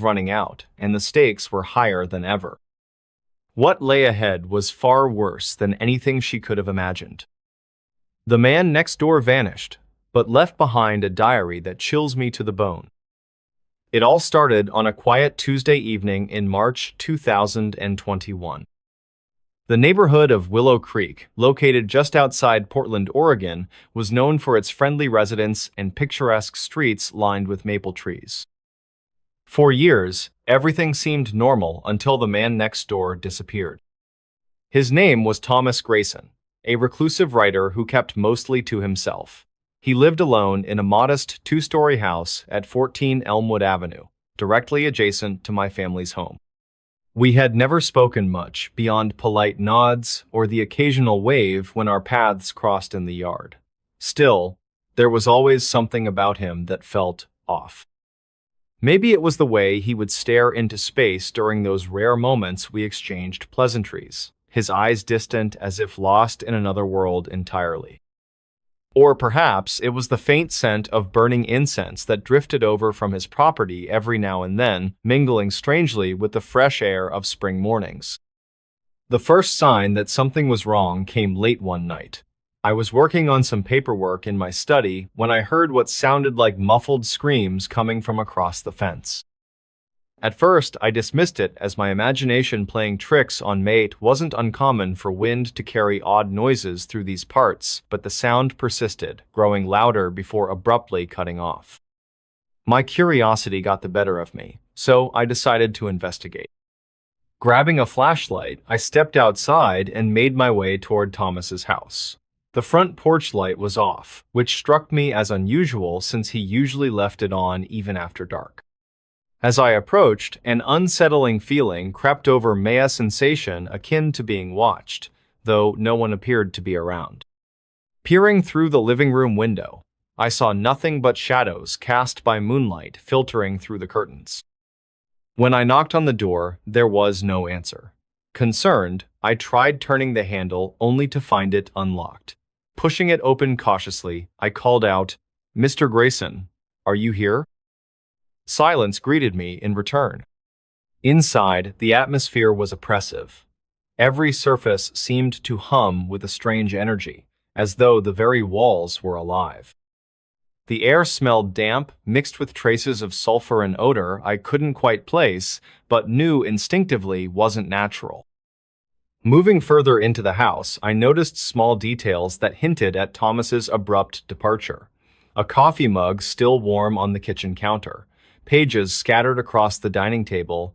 running out, and the stakes were higher than ever. What lay ahead was far worse than anything she could have imagined. The man next door vanished, but left behind a diary that chills me to the bone. It all started on a quiet Tuesday evening in March 2021. The neighborhood of Willow Creek, located just outside Portland, Oregon, was known for its friendly residents and picturesque streets lined with maple trees. For years, everything seemed normal until the man next door disappeared. His name was Thomas Grayson, a reclusive writer who kept mostly to himself. He lived alone in a modest two-story house at 14 Elmwood Avenue, directly adjacent to my family's home. We had never spoken much beyond polite nods or the occasional wave when our paths crossed in the yard. Still, there was always something about him that felt off. Maybe it was the way he would stare into space during those rare moments we exchanged pleasantries, his eyes distant as if lost in another world entirely. Or perhaps it was the faint scent of burning incense that drifted over from his property every now and then, mingling strangely with the fresh air of spring mornings. The first sign that something was wrong came late one night. I was working on some paperwork in my study when I heard what sounded like muffled screams coming from across the fence. At first, I dismissed it as my imagination playing tricks on me. It wasn't uncommon for wind to carry odd noises through these parts, but the sound persisted, growing louder before abruptly cutting off. My curiosity got the better of me, so I decided to investigate. Grabbing a flashlight, I stepped outside and made my way toward Thomas's house. The front porch light was off, which struck me as unusual since he usually left it on even after dark. As I approached, an unsettling feeling crept over me, a sensation akin to being watched, though no one appeared to be around. Peering through the living room window, I saw nothing but shadows cast by moonlight filtering through the curtains. When I knocked on the door, there was no answer. Concerned, I tried turning the handle only to find it unlocked. Pushing it open cautiously, I called out, "Mr. Grayson, are you here?" Silence greeted me in return. Inside, the atmosphere was oppressive. Every surface seemed to hum with a strange energy, as though the very walls were alive. The air smelled damp, mixed with traces of sulfur and odor I couldn't quite place, but knew instinctively wasn't natural. Moving further into the house, I noticed small details that hinted at Thomas's abrupt departure. A coffee mug still warm on the kitchen counter, pages scattered across the dining table,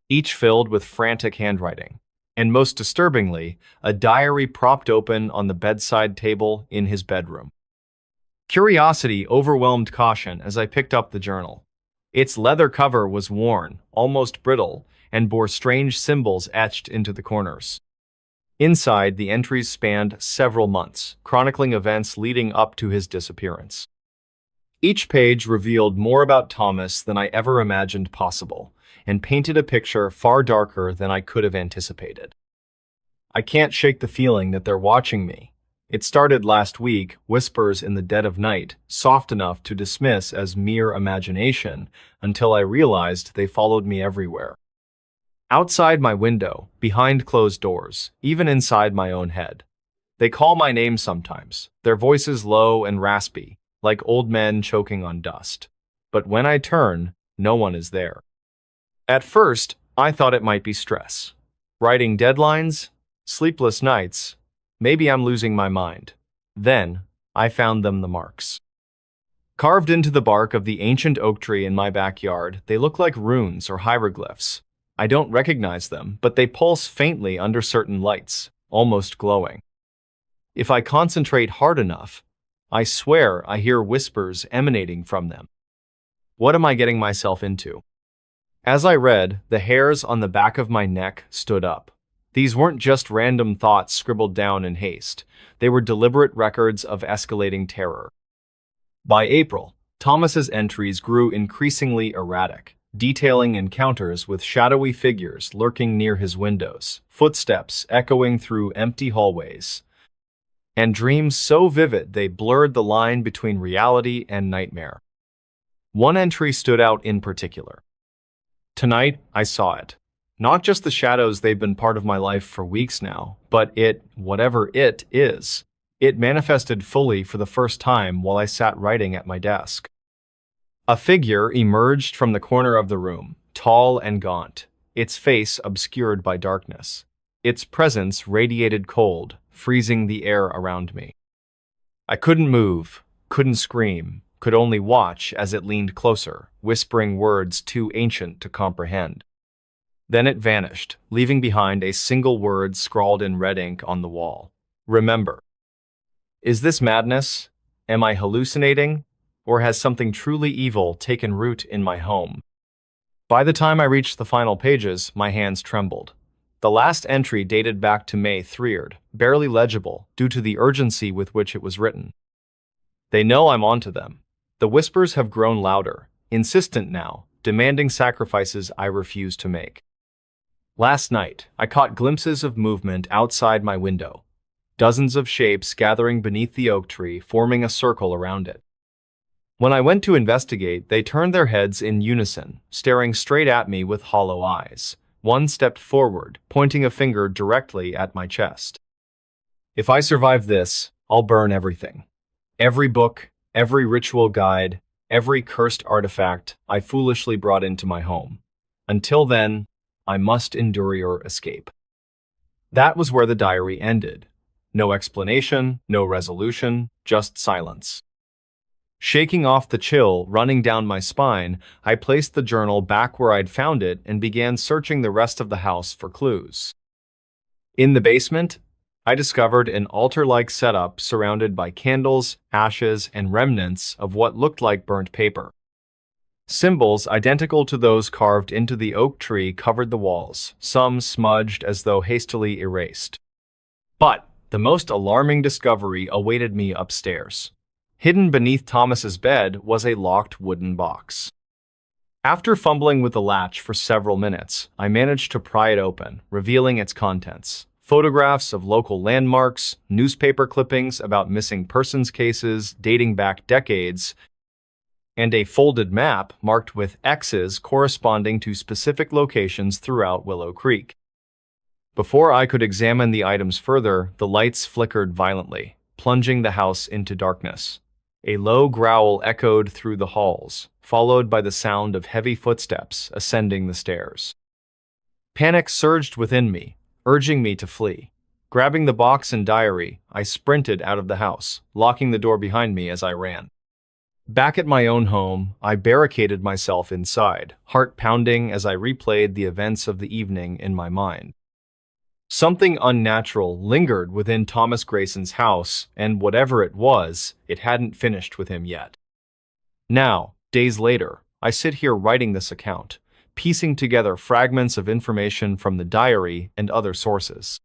each filled with frantic handwriting, and most disturbingly, a diary propped open on the bedside table in his bedroom. Curiosity overwhelmed caution as I picked up the journal. Its leather cover was worn, almost brittle, and bore strange symbols etched into the corners. Inside, the entries spanned several months, chronicling events leading up to his disappearance. Each page revealed more about Thomas than I ever imagined possible, and painted a picture far darker than I could have anticipated. I can't shake the feeling that they're watching me. It started last week, whispers in the dead of night, soft enough to dismiss as mere imagination, until I realized they followed me everywhere. Outside my window, behind closed doors, even inside my own head. They call my name sometimes, their voices low and raspy, like old men choking on dust. But when I turn, no one is there. At first, I thought it might be stress. Writing deadlines, sleepless nights, maybe I'm losing my mind. Then, I found them the marks. Carved into the bark of the ancient oak tree in my backyard, they look like runes or hieroglyphs. I don't recognize them, but they pulse faintly under certain lights, almost glowing. If I concentrate hard enough, I swear I hear whispers emanating from them. What am I getting myself into? As I read, the hairs on the back of my neck stood up. These weren't just random thoughts scribbled down in haste. They were deliberate records of escalating terror. By April, Thomas's entries grew increasingly erratic, detailing encounters with shadowy figures lurking near his windows, footsteps echoing through empty hallways, and dreams so vivid they blurred the line between reality and nightmare. One entry stood out in particular. Tonight, I saw it. Not just the shadows, they've been part of my life for weeks now, but whatever it is, it manifested fully for the first time while I sat writing at my desk. A figure emerged from the corner of the room, tall and gaunt, its face obscured by darkness. Its presence radiated cold, freezing the air around me. I couldn't move, couldn't scream, could only watch as it leaned closer, whispering words too ancient to comprehend. Then it vanished, leaving behind a single word scrawled in red ink on the wall. Remember. Is this madness? Am I hallucinating? Or has something truly evil taken root in my home? By the time I reached the final pages, my hands trembled. The last entry dated back to May 3rd, barely legible due to the urgency with which it was written. They know I'm onto them. The whispers have grown louder, insistent now, demanding sacrifices I refuse to make. Last night, I caught glimpses of movement outside my window. Dozens of shapes gathering beneath the oak tree, forming a circle around it. When I went to investigate, they turned their heads in unison, staring straight at me with hollow eyes. One stepped forward, pointing a finger directly at my chest. If I survive this, I'll burn everything. Every book, every ritual guide, every cursed artifact I foolishly brought into my home. Until then, I must endure your escape. That was where the diary ended. No explanation, no resolution, just silence. Shaking off the chill running down my spine, I placed the journal back where I'd found it and began searching the rest of the house for clues. In the basement, I discovered an altar-like setup surrounded by candles, ashes, and remnants of what looked like burnt paper. Symbols identical to those carved into the oak tree covered the walls, some smudged as though hastily erased. But the most alarming discovery awaited me upstairs. Hidden beneath Thomas's bed was a locked wooden box. After fumbling with the latch for several minutes, I managed to pry it open, revealing its contents. Photographs of local landmarks, newspaper clippings about missing persons cases dating back decades, and a folded map marked with X's corresponding to specific locations throughout Willow Creek. Before I could examine the items further, the lights flickered violently, plunging the house into darkness. A low growl echoed through the halls, followed by the sound of heavy footsteps ascending the stairs. Panic surged within me, urging me to flee. Grabbing the box and diary, I sprinted out of the house, locking the door behind me as I ran. Back at my own home, I barricaded myself inside, heart pounding as I replayed the events of the evening in my mind. Something unnatural lingered within Thomas Grayson's house, and whatever it was, it hadn't finished with him yet. Now, days later, I sit here writing this account, piecing together fragments of information from the diary and other sources.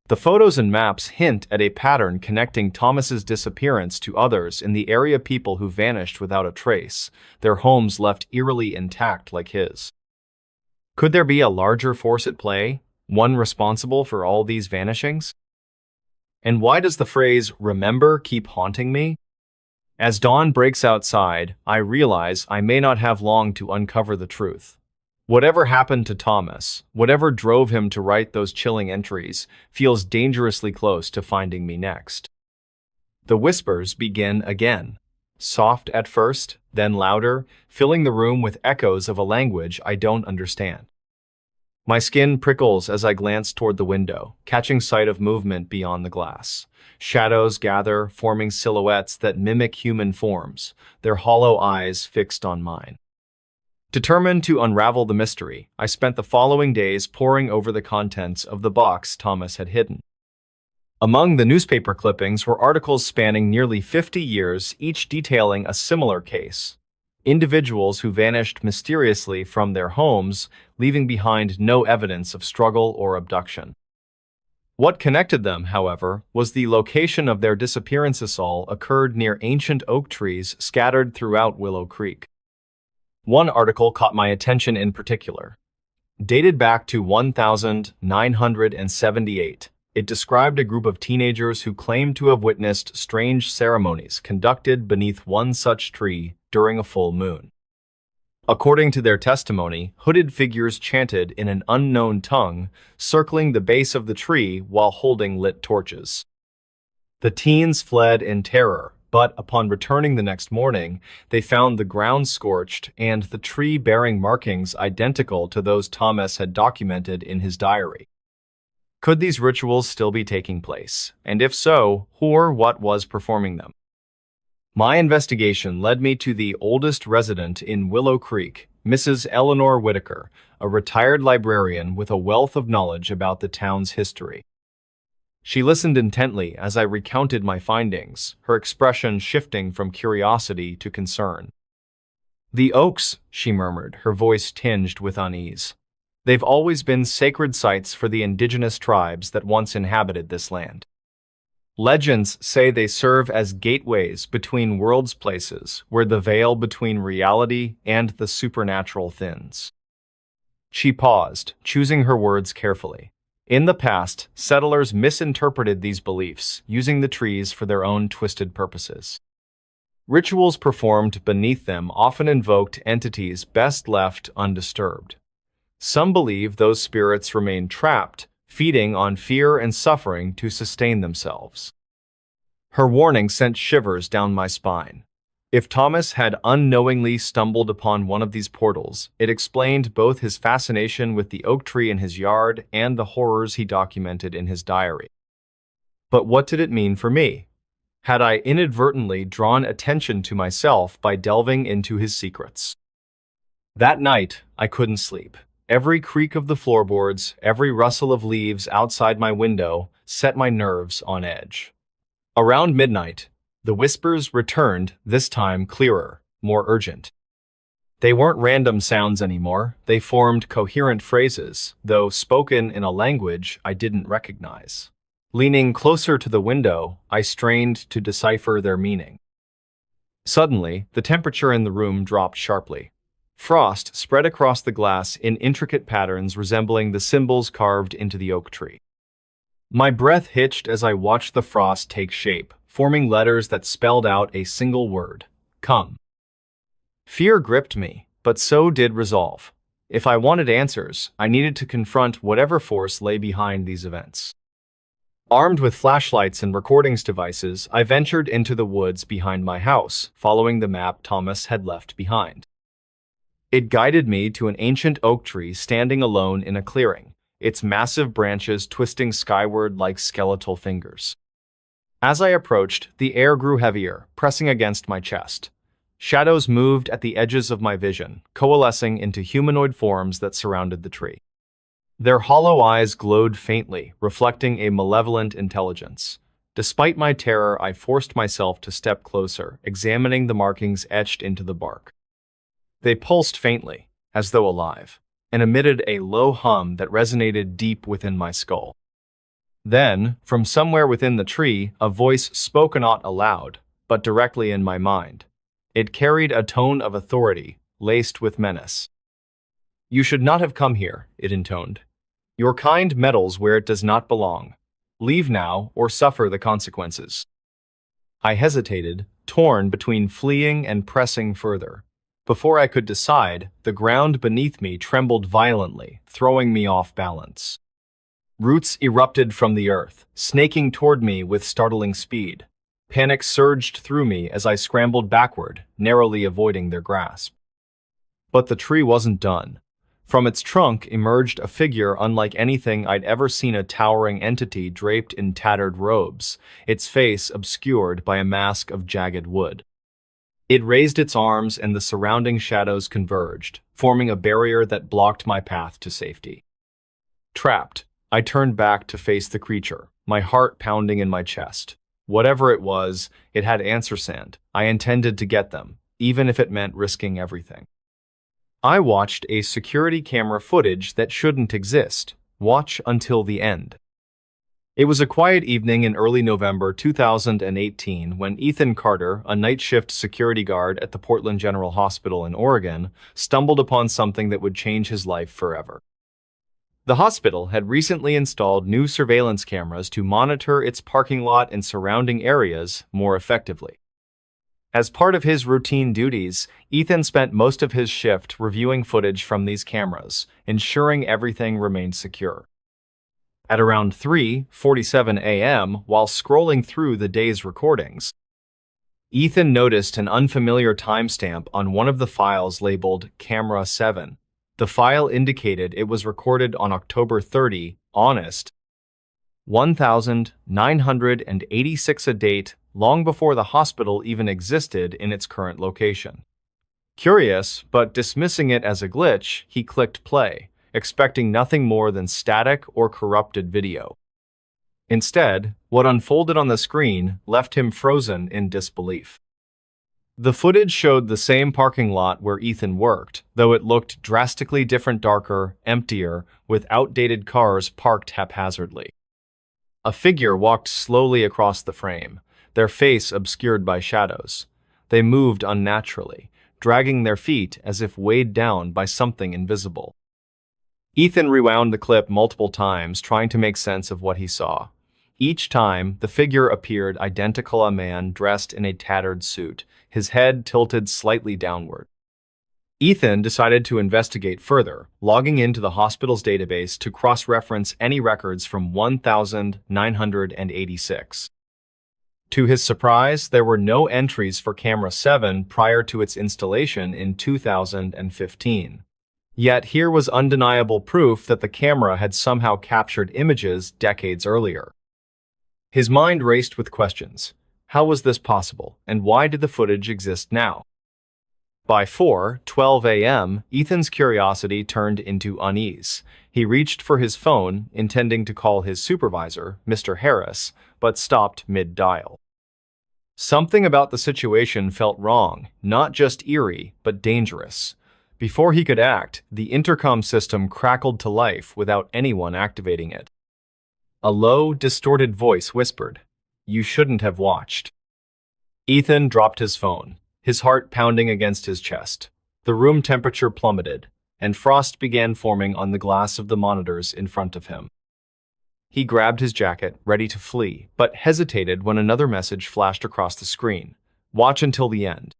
The photos and maps hint at a pattern connecting Thomas's disappearance to others in the area, people who vanished without a trace, their homes left eerily intact like his. Could there be a larger force at play? One responsible for all these vanishings? And why does the phrase "remember" keep haunting me? As dawn breaks outside, I realize I may not have long to uncover the truth. Whatever happened to Thomas, whatever drove him to write those chilling entries, feels dangerously close to finding me next. The whispers begin again. Soft at first, then louder, filling the room with echoes of a language I don't understand. My skin prickles as I glance toward the window, catching sight of movement beyond the glass. Shadows gather, forming silhouettes that mimic human forms, their hollow eyes fixed on mine. Determined to unravel the mystery, I spent the following days poring over the contents of the box Thomas had hidden. Among the newspaper clippings were articles spanning nearly 50 years, each detailing a similar case. Individuals who vanished mysteriously from their homes, leaving behind no evidence of struggle or abduction. What connected them, however, was the location of their disappearances. All occurred near ancient oak trees scattered throughout Willow Creek. One article caught my attention in particular. Dated back to 1978, it described a group of teenagers who claimed to have witnessed strange ceremonies conducted beneath one such tree during a full moon. According to their testimony, hooded figures chanted in an unknown tongue, circling the base of the tree while holding lit torches. The teens fled in terror, but upon returning the next morning, they found the ground scorched and the tree bearing markings identical to those Thomas had documented in his diary. Could these rituals still be taking place? And if so, who or what was performing them? My investigation led me to the oldest resident in Willow Creek, Mrs. Eleanor Whitaker, a retired librarian with a wealth of knowledge about the town's history. She listened intently as I recounted my findings, her expression shifting from curiosity to concern. "The oaks," she murmured, her voice tinged with unease. "They've always been sacred sites for the indigenous tribes that once inhabited this land. Legends say they serve as gateways between worlds, places where the veil between reality and the supernatural thins." She paused, choosing her words carefully. In the past, settlers misinterpreted these beliefs, using the trees for their own twisted purposes. Rituals performed beneath them often invoked entities best left undisturbed. Some believe those spirits remain trapped, feeding on fear and suffering to sustain themselves. Her warning sent shivers down my spine. If Thomas had unknowingly stumbled upon one of these portals, it explained both his fascination with the oak tree in his yard and the horrors he documented in his diary. But what did it mean for me? Had I inadvertently drawn attention to myself by delving into his secrets? That night, I couldn't sleep. Every creak of the floorboards, every rustle of leaves outside my window set my nerves on edge. Around midnight, the whispers returned, this time clearer, more urgent. They weren't random sounds anymore, they formed coherent phrases, though spoken in a language I didn't recognize. Leaning closer to the window, I strained to decipher their meaning. Suddenly, the temperature in the room dropped sharply. Frost spread across the glass in intricate patterns resembling the symbols carved into the oak tree. My breath hitched as I watched the frost take shape, forming letters that spelled out a single word: come. Fear gripped me, but so did resolve. If I wanted answers, I needed to confront whatever force lay behind these events. Armed with flashlights and recordings devices, I ventured into the woods behind my house, following the map Thomas had left behind. It guided me to an ancient oak tree standing alone in a clearing, its massive branches twisting skyward like skeletal fingers. As I approached, the air grew heavier, pressing against my chest. Shadows moved at the edges of my vision, coalescing into humanoid forms that surrounded the tree. Their hollow eyes glowed faintly, reflecting a malevolent intelligence. Despite my terror, I forced myself to step closer, examining the markings etched into the bark. They pulsed faintly, as though alive, and emitted a low hum that resonated deep within my skull. Then, from somewhere within the tree, a voice spoke not aloud, but directly in my mind. It carried a tone of authority, laced with menace. "You should not have come here," it intoned. "Your kind meddles where it does not belong. Leave now, or suffer the consequences." I hesitated, torn between fleeing and pressing further. Before I could decide, the ground beneath me trembled violently, throwing me off balance. Roots erupted from the earth, snaking toward me with startling speed. Panic surged through me as I scrambled backward, narrowly avoiding their grasp. But the tree wasn't done. From its trunk emerged a figure unlike anything I'd ever seen, a towering entity draped in tattered robes, its face obscured by a mask of jagged wood. It raised its arms and the surrounding shadows converged, forming a barrier that blocked my path to safety. Trapped, I turned back to face the creature, my heart pounding in my chest. Whatever it was, it had answers and I intended to get them, even if it meant risking everything. I watched a security camera footage that shouldn't exist. Watch until the end. It was a quiet evening in early November 2018 when Ethan Carter, a night shift security guard at the Portland General Hospital in Oregon, stumbled upon something that would change his life forever. The hospital had recently installed new surveillance cameras to monitor its parking lot and surrounding areas more effectively. As part of his routine duties, Ethan spent most of his shift reviewing footage from these cameras, ensuring everything remained secure. At around 3:47 a.m., while scrolling through the day's recordings, Ethan noticed an unfamiliar timestamp on one of the files labeled Camera 7. The file indicated it was recorded on October 30, honest, 1986, a date long before the hospital even existed in its current location. Curious, but dismissing it as a glitch, he clicked play, expecting nothing more than static or corrupted video. Instead, what unfolded on the screen left him frozen in disbelief. The footage showed the same parking lot where Ethan worked, though it looked drastically different, darker, emptier, with outdated cars parked haphazardly. A figure walked slowly across the frame, their face obscured by shadows. They moved unnaturally, dragging their feet as if weighed down by something invisible. Ethan rewound the clip multiple times, trying to make sense of what he saw. Each time, the figure appeared identical, a man dressed in a tattered suit, his head tilted slightly downward. Ethan decided to investigate further, logging into the hospital's database to cross-reference any records from 1986. To his surprise, there were no entries for Camera 7 prior to its installation in 2015. Yet here was undeniable proof that the camera had somehow captured images decades earlier. His mind raced with questions. How was this possible, and why did the footage exist now? By 4:12 a.m., Ethan's curiosity turned into unease. He reached for his phone, intending to call his supervisor, Mr. Harris, but stopped mid-dial. Something about the situation felt wrong, not just eerie, but dangerous. Before he could act, the intercom system crackled to life without anyone activating it. A low, distorted voice whispered, "You shouldn't have watched." Ethan dropped his phone, his heart pounding against his chest. The room temperature plummeted, and frost began forming on the glass of the monitors in front of him. He grabbed his jacket, ready to flee, but hesitated when another message flashed across the screen. "Watch until the end."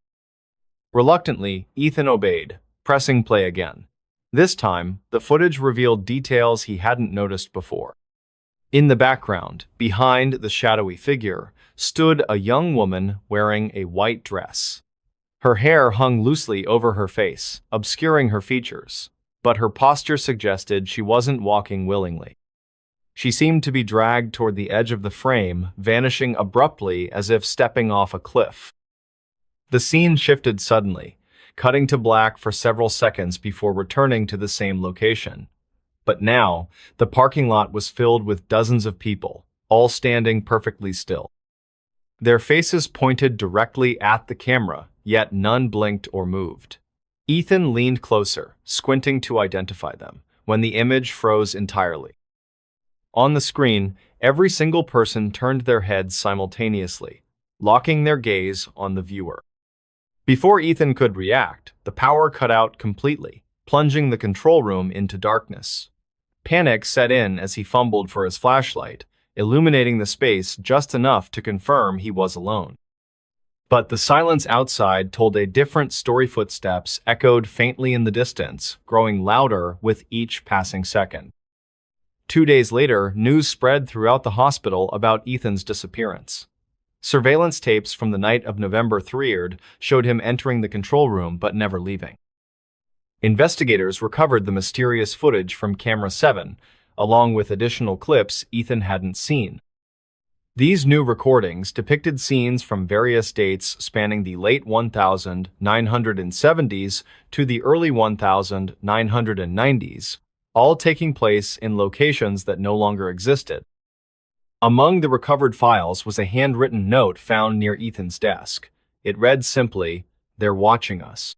Reluctantly, Ethan obeyed, pressing play again. This time, the footage revealed details he hadn't noticed before. In the background, behind the shadowy figure, stood a young woman wearing a white dress. Her hair hung loosely over her face, obscuring her features, but her posture suggested she wasn't walking willingly. She seemed to be dragged toward the edge of the frame, vanishing abruptly as if stepping off a cliff. The scene shifted suddenly, cutting to black for several seconds before returning to the same location. But now, the parking lot was filled with dozens of people, all standing perfectly still. Their faces pointed directly at the camera, yet none blinked or moved. Ethan leaned closer, squinting to identify them, when the image froze entirely. On the screen, every single person turned their heads simultaneously, locking their gaze on the viewer. Before Ethan could react, the power cut out completely, plunging the control room into darkness. Panic set in as he fumbled for his flashlight, illuminating the space just enough to confirm he was alone. But the silence outside told a different story. Footsteps echoed faintly in the distance, growing louder with each passing second. 2 days later, news spread throughout the hospital about Ethan's disappearance. Surveillance tapes from the night of November 3rd showed him entering the control room but never leaving. Investigators recovered the mysterious footage from Camera 7, along with additional clips Ethan hadn't seen. These new recordings depicted scenes from various dates spanning the late 1970s to the early 1990s, all taking place in locations that no longer existed. Among the recovered files was a handwritten note found near Ethan's desk. It read simply, "They're watching us."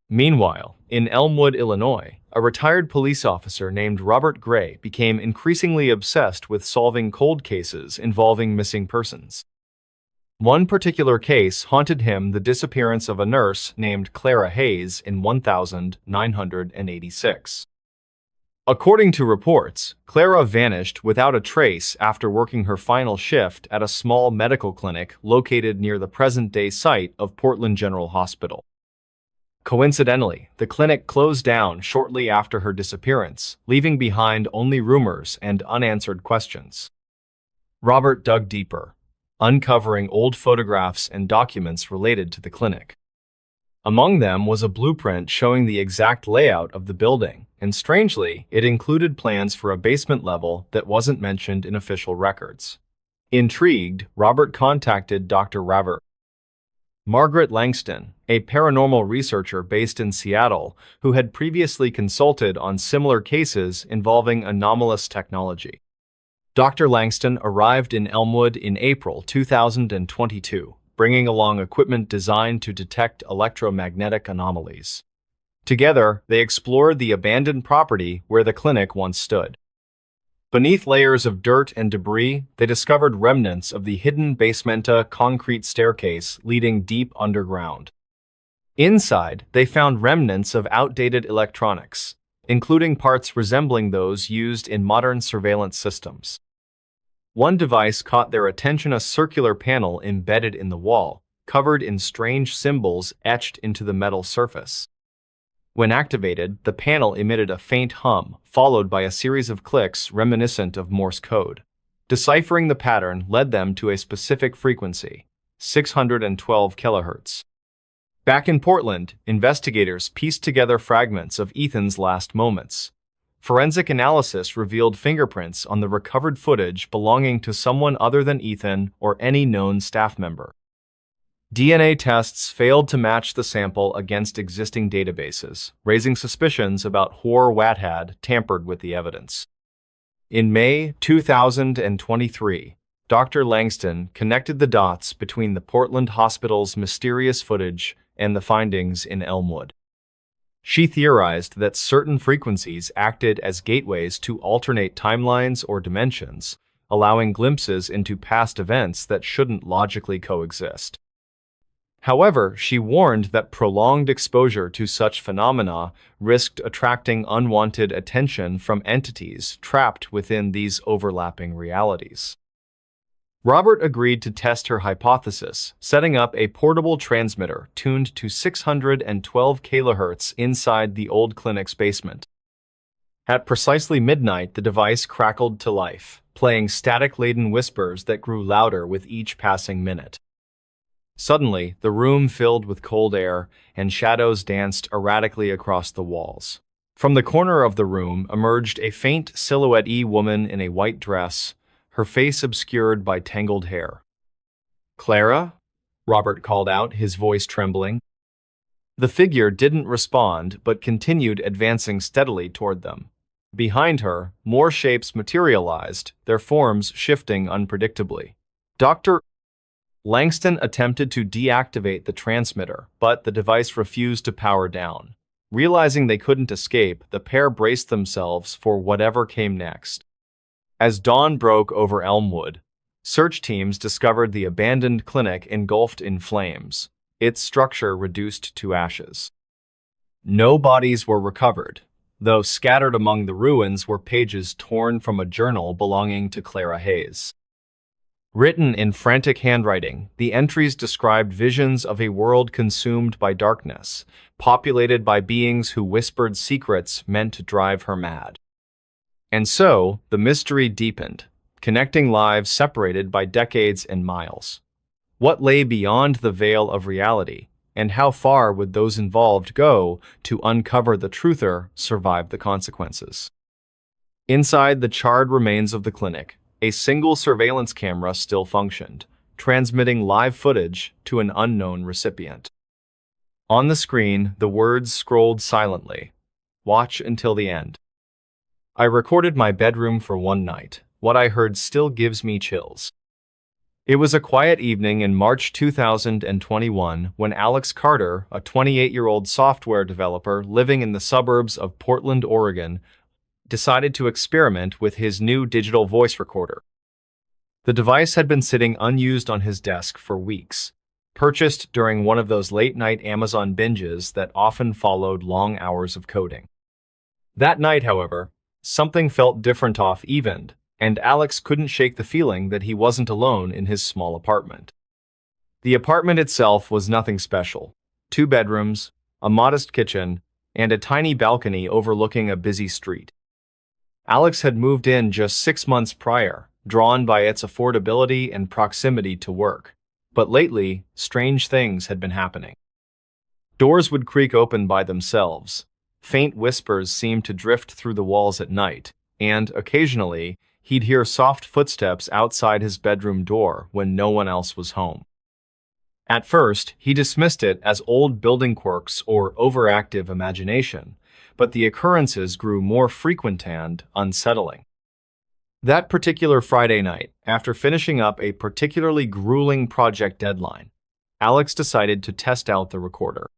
Meanwhile, in Elmwood, Illinois, a retired police officer named Robert Gray became increasingly obsessed with solving cold cases involving missing persons. One particular case haunted him: the disappearance of a nurse named Clara Hayes in 1986. According to reports, Clara vanished without a trace after working her final shift at a small medical clinic located near the present-day site of Portland General Hospital. Coincidentally, the clinic closed down shortly after her disappearance, leaving behind only rumors and unanswered questions. Robert dug deeper, uncovering old photographs and documents related to the clinic. Among them was a blueprint showing the exact layout of the building, and strangely, it included plans for a basement level that wasn't mentioned in official records. Intrigued, Robert contacted Dr. Margaret Langston, a paranormal researcher based in Seattle who had previously consulted on similar cases involving anomalous technology. Dr. Langston arrived in Elmwood in April 2022, bringing along equipment designed to detect electromagnetic anomalies. Together, they explored the abandoned property where the clinic once stood. Beneath layers of dirt and debris, they discovered remnants of the hidden basementa concrete staircase leading deep underground. Inside, they found remnants of outdated electronics, including parts resembling those used in modern surveillance systems. One device caught their attention: a circular panel embedded in the wall, covered in strange symbols etched into the metal surface. When activated, the panel emitted a faint hum, followed by a series of clicks reminiscent of Morse code. Deciphering the pattern led them to a specific frequency, 612 kHz. Back in Portland, investigators pieced together fragments of Ethan's last moments. Forensic analysis revealed fingerprints on the recovered footage belonging to someone other than Ethan or any known staff member. DNA tests failed to match the sample against existing databases, raising suspicions about Wat had tampered with the evidence. In May 2023, Dr. Langston connected the dots between the Portland Hospital's mysterious footage and the findings in Elmwood. She theorized that certain frequencies acted as gateways to alternate timelines or dimensions, allowing glimpses into past events that shouldn't logically coexist. However, she warned that prolonged exposure to such phenomena risked attracting unwanted attention from entities trapped within these overlapping realities. Robert agreed to test her hypothesis, setting up a portable transmitter tuned to 612 kHz inside the old clinic's basement. At precisely midnight, the device crackled to life, playing static-laden whispers that grew louder with each passing minute. Suddenly, the room filled with cold air, and shadows danced erratically across the walls. From the corner of the room emerged a faint silhouette-y woman in a white dress, her face obscured by tangled hair. "Clara?" Robert called out, his voice trembling. The figure didn't respond, but continued advancing steadily toward them. Behind her, more shapes materialized, their forms shifting unpredictably. Dr. Langston attempted to deactivate the transmitter, but the device refused to power down. Realizing they couldn't escape, the pair braced themselves for whatever came next. As dawn broke over Elmwood, search teams discovered the abandoned clinic engulfed in flames, its structure reduced to ashes. No bodies were recovered, though scattered among the ruins were pages torn from a journal belonging to Clara Hayes. Written in frantic handwriting, the entries described visions of a world consumed by darkness, populated by beings who whispered secrets meant to drive her mad. And so, the mystery deepened, connecting lives separated by decades and miles. What lay beyond the veil of reality, and how far would those involved go to uncover the truth or survive the consequences? Inside the charred remains of the clinic, a single surveillance camera still functioned, transmitting live footage to an unknown recipient. On the screen, the words scrolled silently, "Watch until the end." I recorded my bedroom for one night. What I heard still gives me chills. It was a quiet evening in March 2021 when Alex Carter, a 28-year-old software developer living in the suburbs of Portland, Oregon, decided to experiment with his new digital voice recorder. The device had been sitting unused on his desk for weeks, purchased during one of those late-night Amazon binges that often followed long hours of coding. That night, however, Something felt different off-evened, and Alex couldn't shake the feeling that he wasn't alone in his small apartment. The apartment itself was nothing special. 2 bedrooms, a modest kitchen, and a tiny balcony overlooking a busy street. Alex had moved in just 6 months prior, drawn by its affordability and proximity to work. But lately, strange things had been happening. Doors would creak open by themselves. Faint whispers seemed to drift through the walls at night, and occasionally, he'd hear soft footsteps outside his bedroom door when no one else was home. At first, he dismissed it as old building quirks or overactive imagination, but the occurrences grew more frequent and unsettling. That particular Friday night, after finishing up a particularly grueling project deadline, Alex decided to test out the recorder.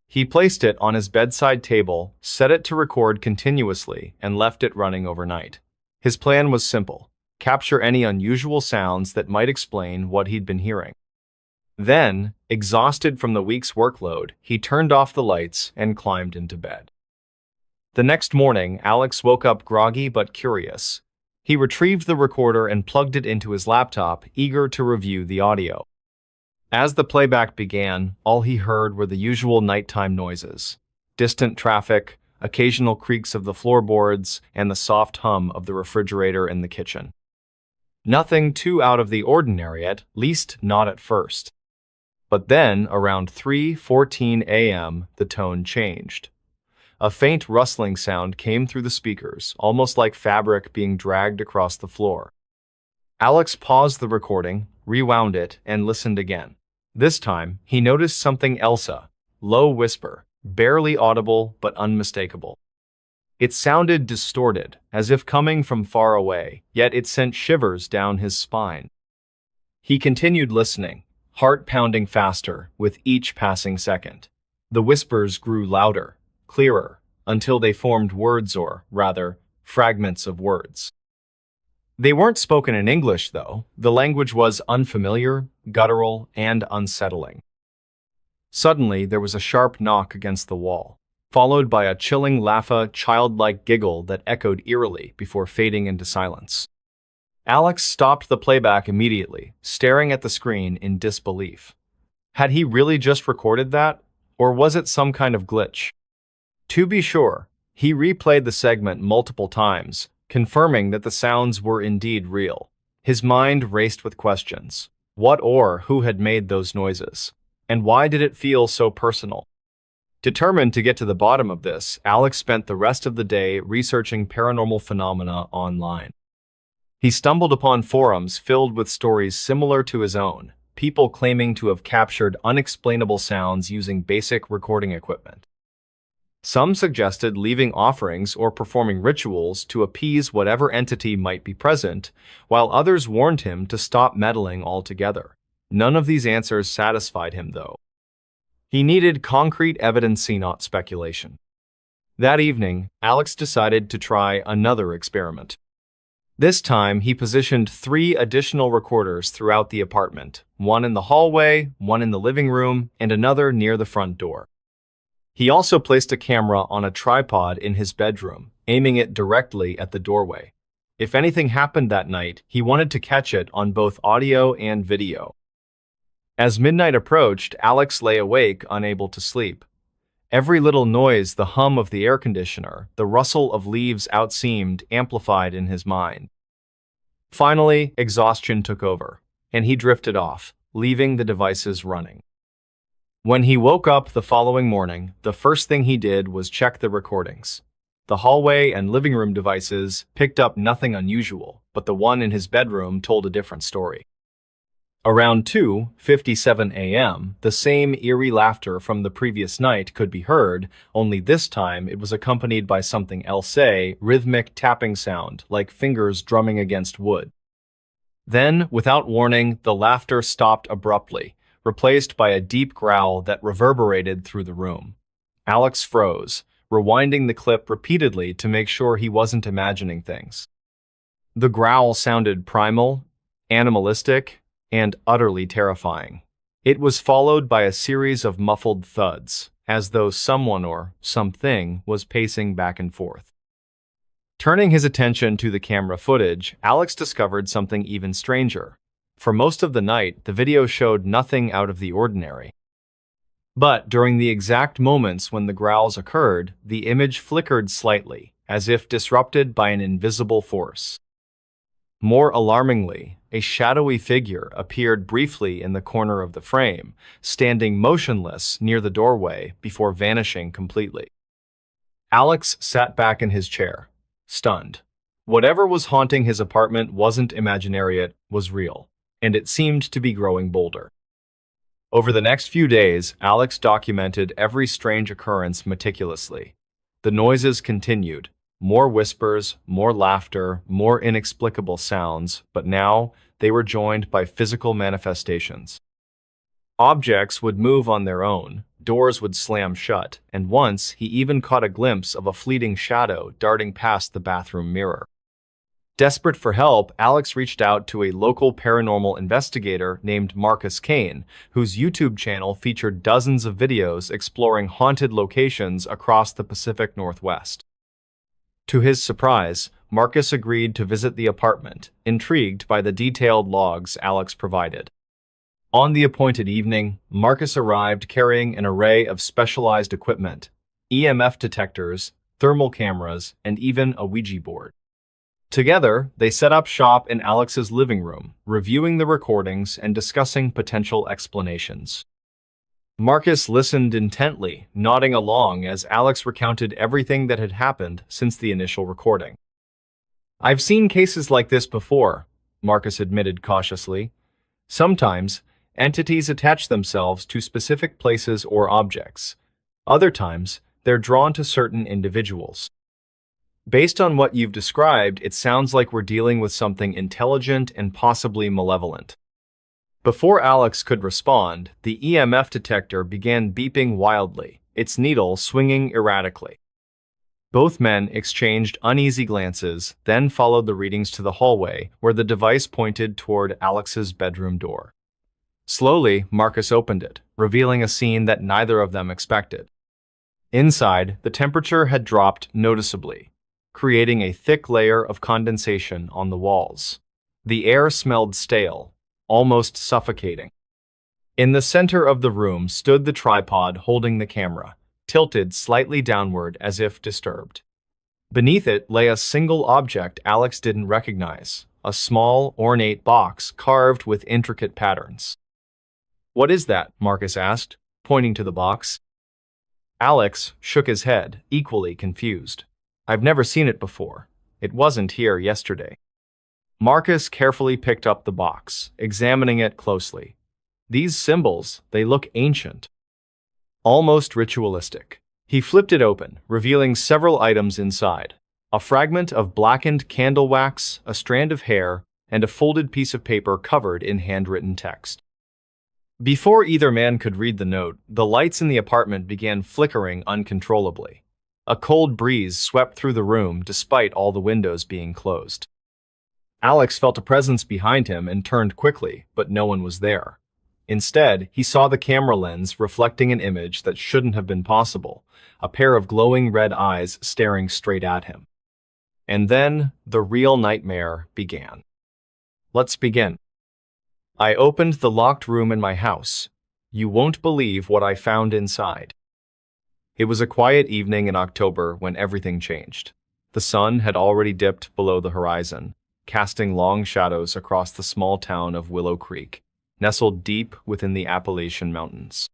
He placed it on his bedside table, set it to record continuously, and left it running overnight. His plan was simple: capture any unusual sounds that might explain what he'd been hearing. Then, exhausted from the week's workload, he turned off the lights and climbed into bed. The next morning, Alex woke up groggy but curious. He retrieved the recorder and plugged it into his laptop, eager to review the audio. As the playback began, all he heard were the usual nighttime noises: distant traffic, occasional creaks of the floorboards, and the soft hum of the refrigerator in the kitchen. Nothing too out of the ordinary, at least not at first. But then, around 3:14 a.m., the tone changed. A faint rustling sound came through the speakers, almost like fabric being dragged across the floor. Alex paused the recording, rewound it, and listened again. This time, he noticed something else: a low whisper, barely audible but unmistakable. It sounded distorted, as if coming from far away, yet it sent shivers down his spine. He continued listening, heart pounding faster with each passing second. The whispers grew louder, clearer, until they formed words, or rather, fragments of words. They weren't spoken in English, though. The language was unfamiliar, guttural, and unsettling. Suddenly, there was a sharp knock against the wall, followed by a chilling laugh, a childlike giggle that echoed eerily before fading into silence. Alex stopped the playback immediately, staring at the screen in disbelief. Had he really just recorded that, or was it some kind of glitch? To be sure, he replayed the segment multiple times, confirming that the sounds were indeed real. His mind raced with questions. What or who had made those noises? And why did it feel so personal? Determined to get to the bottom of this, Alex spent the rest of the day researching paranormal phenomena online. He stumbled upon forums filled with stories similar to his own, people claiming to have captured unexplainable sounds using basic recording equipment. Some suggested leaving offerings or performing rituals to appease whatever entity might be present, while others warned him to stop meddling altogether. None of these answers satisfied him, though. He needed concrete evidence, not speculation. That evening, Alex decided to try another experiment. This time, he positioned 3 additional recorders throughout the apartment, one in the hallway, one in the living room, and another near the front door. He also placed a camera on a tripod in his bedroom, aiming it directly at the doorway. If anything happened that night, he wanted to catch it on both audio and video. As midnight approached, Alex lay awake, unable to sleep. Every little noise, the hum of the air conditioner, the rustle of leaves out, seemed amplified in his mind. Finally, exhaustion took over, and he drifted off, leaving the devices running. When he woke up the following morning, the first thing he did was check the recordings. The hallway and living room devices picked up nothing unusual, but the one in his bedroom told a different story. Around 2:57 a.m., the same eerie laughter from the previous night could be heard, only this time it was accompanied by something else, a rhythmic tapping sound, like fingers drumming against wood. Then, without warning, the laughter stopped abruptly, replaced by a deep growl that reverberated through the room. Alex froze, rewinding the clip repeatedly to make sure he wasn't imagining things. The growl sounded primal, animalistic, and utterly terrifying. It was followed by a series of muffled thuds, as though someone or something was pacing back and forth. Turning his attention to the camera footage, Alex discovered something even stranger. For most of the night, the video showed nothing out of the ordinary. But during the exact moments when the growls occurred, the image flickered slightly, as if disrupted by an invisible force. More alarmingly, a shadowy figure appeared briefly in the corner of the frame, standing motionless near the doorway before vanishing completely. Alex sat back in his chair, stunned. Whatever was haunting his apartment wasn't imaginary, it was real, and it seemed to be growing bolder. Over the next few days, Alex documented every strange occurrence meticulously. The noises continued. More whispers, more laughter, more inexplicable sounds, but now they were joined by physical manifestations. Objects would move on their own, doors would slam shut, and once he even caught a glimpse of a fleeting shadow darting past the bathroom mirror. Desperate for help, Alex reached out to a local paranormal investigator named Marcus Kane, whose YouTube channel featured dozens of videos exploring haunted locations across the Pacific Northwest. To his surprise, Marcus agreed to visit the apartment, intrigued by the detailed logs Alex provided. On the appointed evening, Marcus arrived carrying an array of specialized equipment, EMF detectors, thermal cameras, and even a Ouija board. Together, they set up shop in Alex's living room, reviewing the recordings and discussing potential explanations. Marcus listened intently, nodding along as Alex recounted everything that had happened since the initial recording. "I've seen cases like this before," Marcus admitted cautiously. "Sometimes, entities attach themselves to specific places or objects. Other times, they're drawn to certain individuals. Based on what you've described, it sounds like we're dealing with something intelligent and possibly malevolent." Before Alex could respond, the EMF detector began beeping wildly, its needle swinging erratically. Both men exchanged uneasy glances, then followed the readings to the hallway, where the device pointed toward Alex's bedroom door. Slowly, Marcus opened it, revealing a scene that neither of them expected. Inside, the temperature had dropped noticeably, creating a thick layer of condensation on the walls. The air smelled stale, almost suffocating. In the center of the room stood the tripod holding the camera, tilted slightly downward as if disturbed. Beneath it lay a single object Alex didn't recognize, a small, ornate box carved with intricate patterns. "What is that?" Marcus asked, pointing to the box. Alex shook his head, equally confused. "I've never seen it before. It wasn't here yesterday." Marcus carefully picked up the box, examining it closely. These symbols, they look ancient, almost ritualistic. He flipped it open, revealing several items inside: a fragment of blackened candle wax, a strand of hair, and a folded piece of paper covered in handwritten text. Before either man could read the note, the lights in the apartment began flickering uncontrollably. A cold breeze swept through the room despite all the windows being closed. Alex felt a presence behind him and turned quickly, but no one was there. Instead, he saw the camera lens reflecting an image that shouldn't have been possible, a pair of glowing red eyes staring straight at him. And then, the real nightmare began. Let's begin. I opened the locked room in my house. You won't believe what I found inside. It was a quiet evening in October when everything changed. The sun had already dipped below the horizon, casting long shadows across the small town of Willow Creek, nestled deep within the Appalachian Mountains.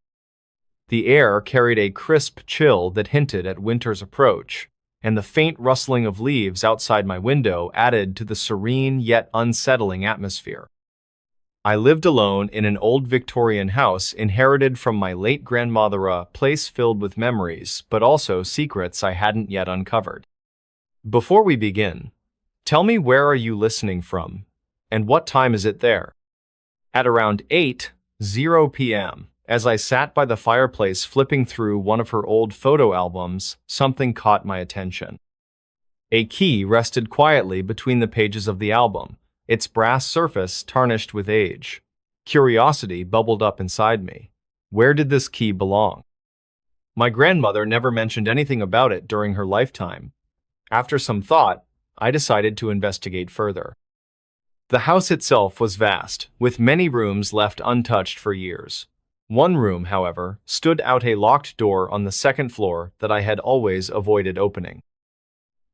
The air carried a crisp chill that hinted at winter's approach, and the faint rustling of leaves outside my window added to the serene yet unsettling atmosphere. I lived alone in an old Victorian house inherited from my late grandmother, a place filled with memories, but also secrets I hadn't yet uncovered. Before we begin, tell me, where are you listening from, and what time is it there? At around 8:00 p.m., as I sat by the fireplace flipping through one of her old photo albums, something caught my attention. A key rested quietly between the pages of the album, its brass surface tarnished with age. Curiosity bubbled up inside me. Where did this key belong? My grandmother never mentioned anything about it during her lifetime. After some thought, I decided to investigate further. The house itself was vast, with many rooms left untouched for years. One room, however, stood out, a locked door on the second floor that I had always avoided opening.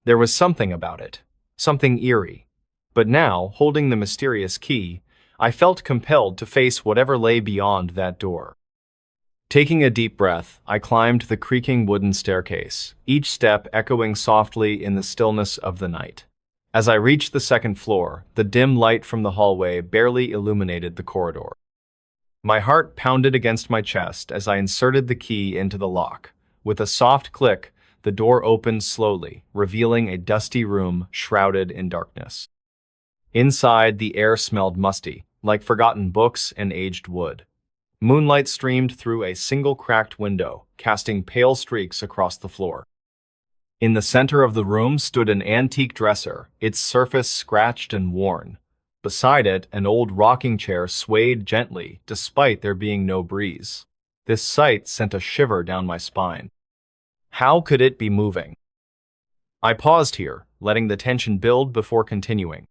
There was something about it, something eerie. But now, holding the mysterious key, I felt compelled to face whatever lay beyond that door. Taking a deep breath, I climbed the creaking wooden staircase, each step echoing softly in the stillness of the night. As I reached the second floor, the dim light from the hallway barely illuminated the corridor. My heart pounded against my chest as I inserted the key into the lock. With a soft click, the door opened slowly, revealing a dusty room shrouded in darkness. Inside, the air smelled musty, like forgotten books and aged wood. Moonlight streamed through a single cracked window, casting pale streaks across the floor. In the center of the room stood an antique dresser, its surface scratched and worn. Beside it, an old rocking chair swayed gently, despite there being no breeze. This sight sent a shiver down my spine. How could it be moving? I paused here, letting the tension build before continuing.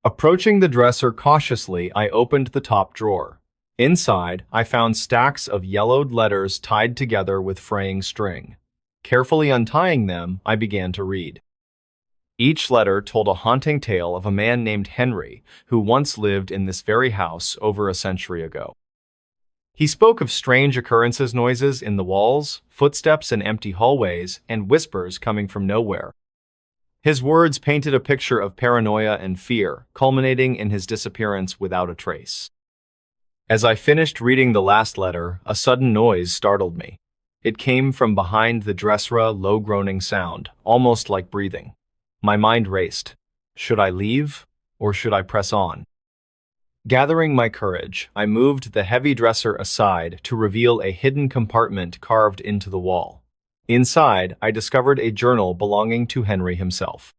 Approaching the dresser cautiously, I opened the top drawer. Inside, I found stacks of yellowed letters tied together with fraying string. Carefully untying them, I began to read. Each letter told a haunting tale of a man named Henry, who once lived in this very house over a century ago. He spoke of strange occurrences, noises in the walls, footsteps in empty hallways, and whispers coming from nowhere. His words painted a picture of paranoia and fear, culminating in his disappearance without a trace. As I finished reading the last letter, a sudden noise startled me. It came from behind the dresser, a low groaning sound, almost like breathing. My mind raced. Should I leave, or should I press on? Gathering my courage, I moved the heavy dresser aside to reveal a hidden compartment carved into the wall. Inside, I discovered a journal belonging to Henry himself.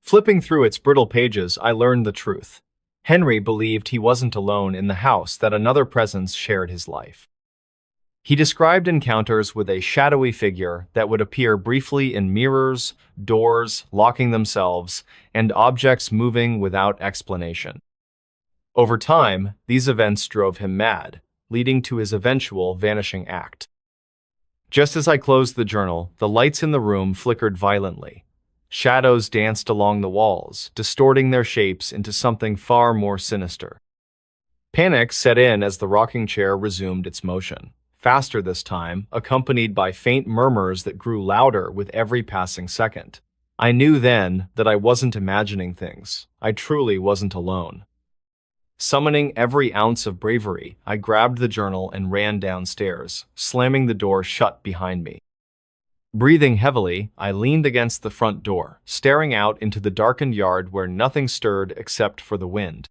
Flipping through its brittle pages, I learned the truth. Henry believed he wasn't alone in the house, that another presence shared his life. He described encounters with a shadowy figure that would appear briefly in mirrors, doors locking themselves, and objects moving without explanation. Over time, these events drove him mad, leading to his eventual vanishing act. Just as I closed the journal, the lights in the room flickered violently. Shadows danced along the walls, distorting their shapes into something far more sinister. Panic set in as the rocking chair resumed its motion, faster this time, accompanied by faint murmurs that grew louder with every passing second. I knew then that I wasn't imagining things. I truly wasn't alone. Summoning every ounce of bravery, I grabbed the journal and ran downstairs, slamming the door shut behind me. Breathing heavily, I leaned against the front door, staring out into the darkened yard where nothing stirred except for the wind.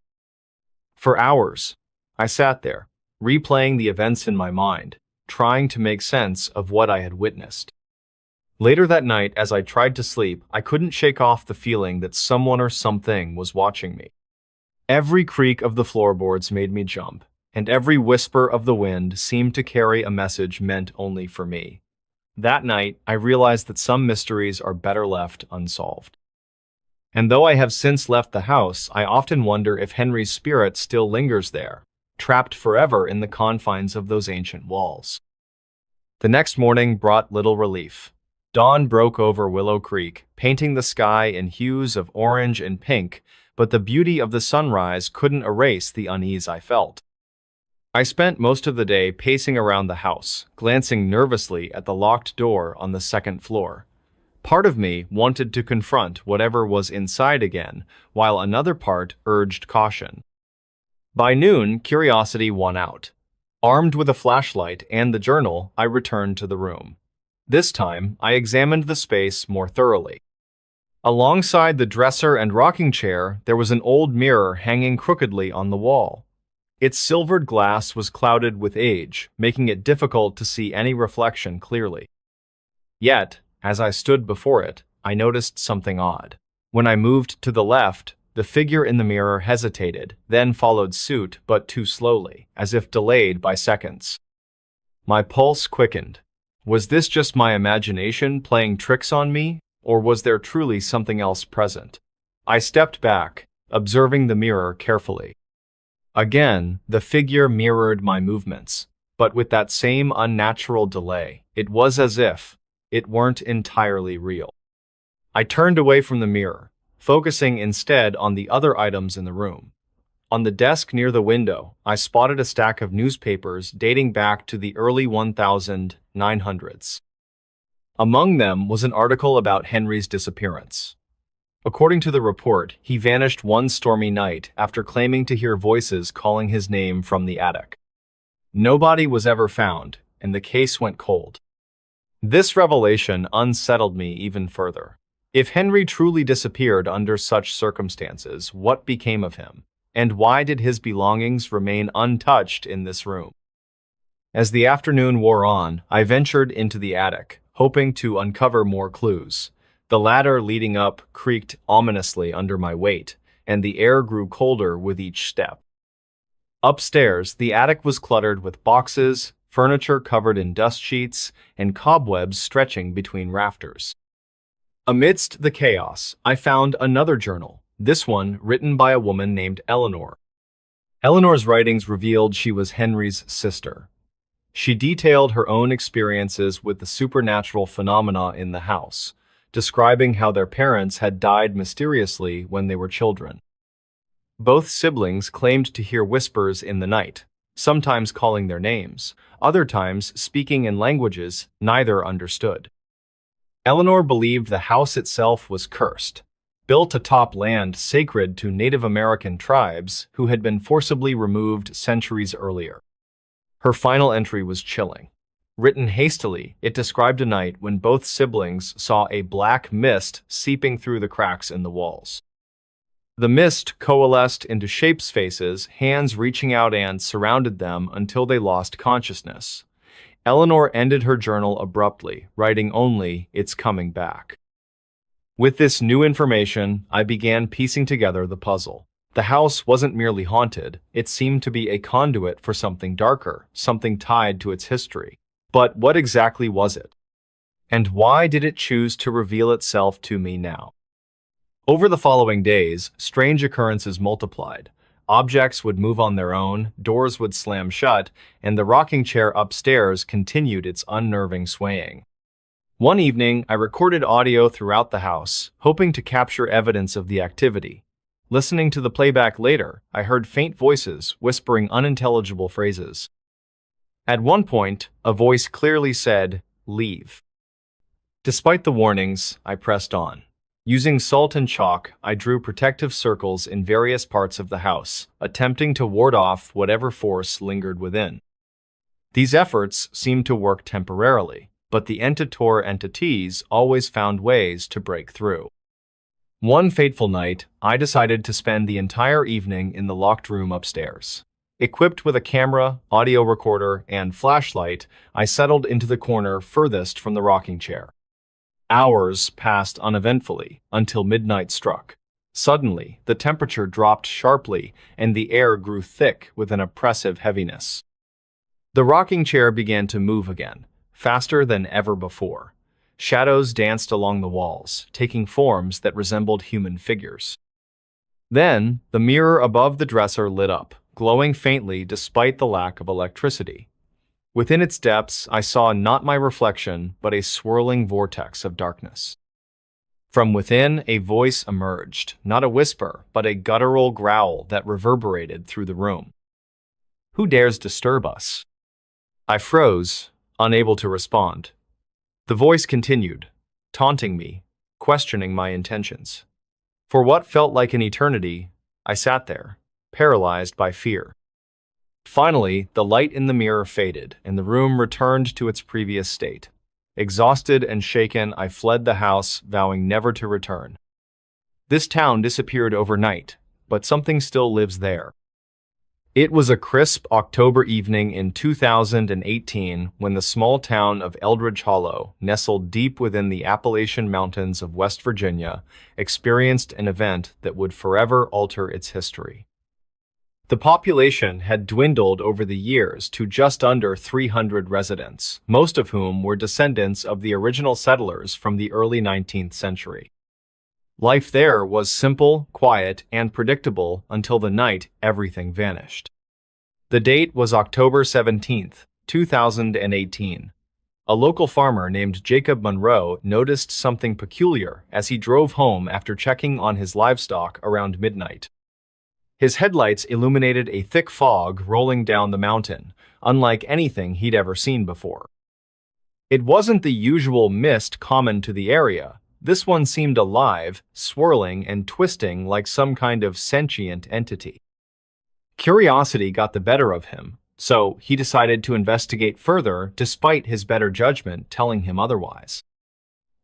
For hours, I sat there, replaying the events in my mind, trying to make sense of what I had witnessed. Later that night, as I tried to sleep, I couldn't shake off the feeling that someone or something was watching me. Every creak of the floorboards made me jump, and every whisper of the wind seemed to carry a message meant only for me. That night, I realized that some mysteries are better left unsolved. And though I have since left the house, I often wonder if Henry's spirit still lingers there, trapped forever in the confines of those ancient walls. The next morning brought little relief. Dawn broke over Willow Creek, painting the sky in hues of orange and pink, but the beauty of the sunrise couldn't erase the unease I felt. I spent most of the day pacing around the house, glancing nervously at the locked door on the second floor. Part of me wanted to confront whatever was inside again, while another part urged caution. By noon, curiosity won out. Armed with a flashlight and the journal, I returned to the room. This time, I examined the space more thoroughly. Alongside the dresser and rocking chair, there was an old mirror hanging crookedly on the wall. Its silvered glass was clouded with age, making it difficult to see any reflection clearly. Yet, as I stood before it, I noticed something odd. When I moved to the left, the figure in the mirror hesitated, then followed suit, but too slowly, as if delayed by seconds. My pulse quickened. Was this just my imagination playing tricks on me, Or was there truly something else present? I stepped back, observing the mirror carefully. Again, the figure mirrored my movements, but with that same unnatural delay. It was as if it weren't entirely real. I turned away from the mirror, focusing instead on the other items in the room. On the desk near the window, I spotted a stack of newspapers dating back to the early 1900s. Among them was an article about Henry's disappearance. According to the report, he vanished one stormy night after claiming to hear voices calling his name from the attic. Nobody was ever found, and the case went cold. This revelation unsettled me even further. If Henry truly disappeared under such circumstances, what became of him? And why did his belongings remain untouched in this room? As the afternoon wore on, I ventured into the attic, hoping to uncover more clues. The ladder leading up creaked ominously under my weight, and the air grew colder with each step. Upstairs, the attic was cluttered with boxes, furniture covered in dust sheets, and cobwebs stretching between rafters. Amidst the chaos, I found another journal, this one written by a woman named Eleanor. Eleanor's writings revealed she was Henry's sister. She detailed her own experiences with the supernatural phenomena in the house, describing how their parents had died mysteriously when they were children. Both siblings claimed to hear whispers in the night, sometimes calling their names, other times speaking in languages neither understood. Eleanor believed the house itself was cursed, built atop land sacred to Native American tribes who had been forcibly removed centuries earlier. Her final entry was chilling. Written hastily, it described a night when both siblings saw a black mist seeping through the cracks in the walls. The mist coalesced into shapes' faces, hands reaching out and surrounded them until they lost consciousness. Eleanor ended her journal abruptly, writing only, "It's coming back." With this new information, I began piecing together the puzzle. The house wasn't merely haunted, it seemed to be a conduit for something darker, something tied to its history. But what exactly was it? And why did it choose to reveal itself to me now? Over the following days, strange occurrences multiplied. Objects would move on their own, doors would slam shut, and the rocking chair upstairs continued its unnerving swaying. One evening, I recorded audio throughout the house, hoping to capture evidence of the activity. Listening to the playback later, I heard faint voices whispering unintelligible phrases. At one point, a voice clearly said, "Leave." Despite the warnings, I pressed on. Using salt and chalk, I drew protective circles in various parts of the house, attempting to ward off whatever force lingered within. These efforts seemed to work temporarily, but the entities always found ways to break through. One fateful night, I decided to spend the entire evening in the locked room upstairs. Equipped with a camera, audio recorder, and flashlight, I settled into the corner furthest from the rocking chair. Hours passed uneventfully until midnight struck. Suddenly, the temperature dropped sharply and the air grew thick with an oppressive heaviness. The rocking chair began to move again, faster than ever before. Shadows danced along the walls, taking forms that resembled human figures. Then, the mirror above the dresser lit up, glowing faintly despite the lack of electricity. Within its depths, I saw not my reflection, but a swirling vortex of darkness. From within, a voice emerged, not a whisper, but a guttural growl that reverberated through the room. "Who dares disturb us?" I froze, unable to respond. The voice continued, taunting me, questioning my intentions. For what felt like an eternity, I sat there, paralyzed by fear. Finally, the light in the mirror faded, and the room returned to its previous state. Exhausted and shaken, I fled the house, vowing never to return. This town disappeared overnight, but something still lives there. It was a crisp October evening in 2018 when the small town of Eldridge Hollow, nestled deep within the Appalachian Mountains of West Virginia, experienced an event that would forever alter its history. The population had dwindled over the years to just under 300 residents, most of whom were descendants of the original settlers from the early 19th century. Life there was simple, quiet, and predictable until the night everything vanished. The date was October 17th, 2018. A local farmer named Jacob Monroe noticed something peculiar as he drove home after checking on his livestock around midnight. His headlights illuminated a thick fog rolling down the mountain, unlike anything he'd ever seen before. It wasn't the usual mist common to the area. This one seemed alive, swirling and twisting like some kind of sentient entity. Curiosity got the better of him, so he decided to investigate further despite his better judgment telling him otherwise.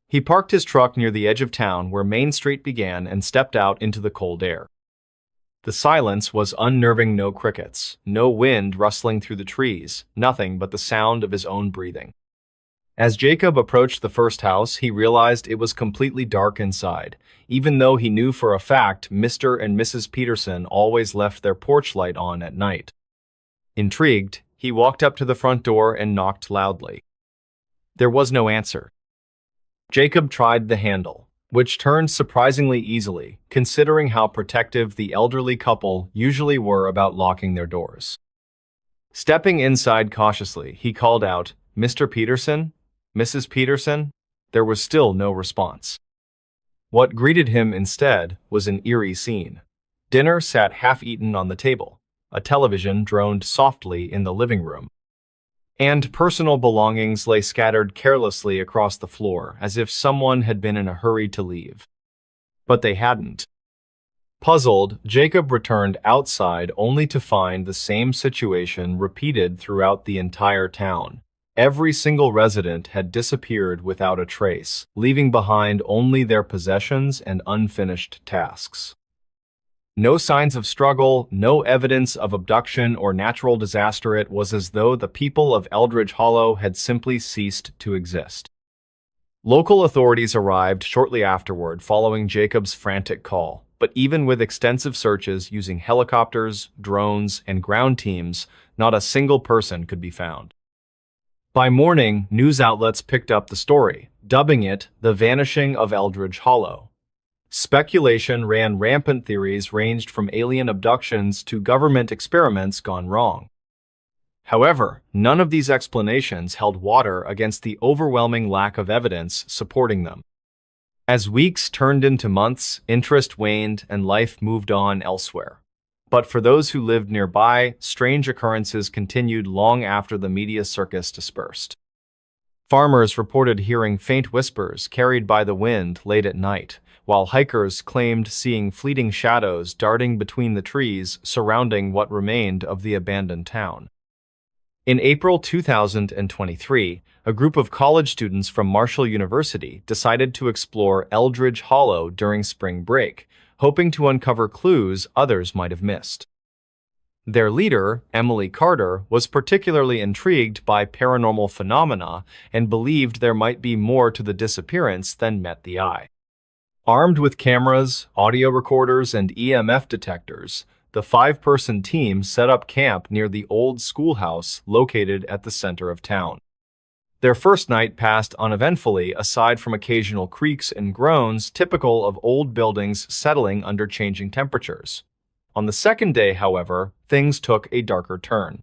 He parked his truck near the edge of town where Main Street began and stepped out into the cold air. The silence was unnerving. No crickets, no wind rustling through the trees, nothing but the sound of his own breathing. As Jacob approached the first house, he realized it was completely dark inside, even though he knew for a fact Mr. and Mrs. Peterson always left their porch light on at night. Intrigued, he walked up to the front door and knocked loudly. There was no answer. Jacob tried the handle, which turned surprisingly easily, considering how protective the elderly couple usually were about locking their doors. Stepping inside cautiously, he called out, "Mr. Peterson? Mrs. Peterson?" There was still no response. What greeted him instead was an eerie scene. Dinner sat half-eaten on the table. A television droned softly in the living room, and personal belongings lay scattered carelessly across the floor as if someone had been in a hurry to leave. But they hadn't. Puzzled, Jacob returned outside only to find the same situation repeated throughout the entire town. Every single resident had disappeared without a trace, leaving behind only their possessions and unfinished tasks. No signs of struggle, no evidence of abduction or natural disaster. It was as though the people of Eldridge Hollow had simply ceased to exist. Local authorities arrived shortly afterward following Jacob's frantic call, but even with extensive searches using helicopters, drones, and ground teams, not a single person could be found. By morning, news outlets picked up the story, dubbing it the vanishing of Eldridge Hollow. Speculation ran rampant. Theories ranged from alien abductions to government experiments gone wrong. However, none of these explanations held water against the overwhelming lack of evidence supporting them. As weeks turned into months, interest waned and life moved on elsewhere. But for those who lived nearby, strange occurrences continued long after the media circus dispersed. Farmers reported hearing faint whispers carried by the wind late at night, while hikers claimed seeing fleeting shadows darting between the trees surrounding what remained of the abandoned town. In April 2023, a group of college students from Marshall University decided to explore Eldridge Hollow during spring break, hoping to uncover clues others might have missed. Their leader, Emily Carter, was particularly intrigued by paranormal phenomena and believed there might be more to the disappearance than met the eye. Armed with cameras, audio recorders, and EMF detectors, the five-person team set up camp near the old schoolhouse located at the center of town. Their first night passed uneventfully aside from occasional creaks and groans typical of old buildings settling under changing temperatures. On the second day, however, things took a darker turn.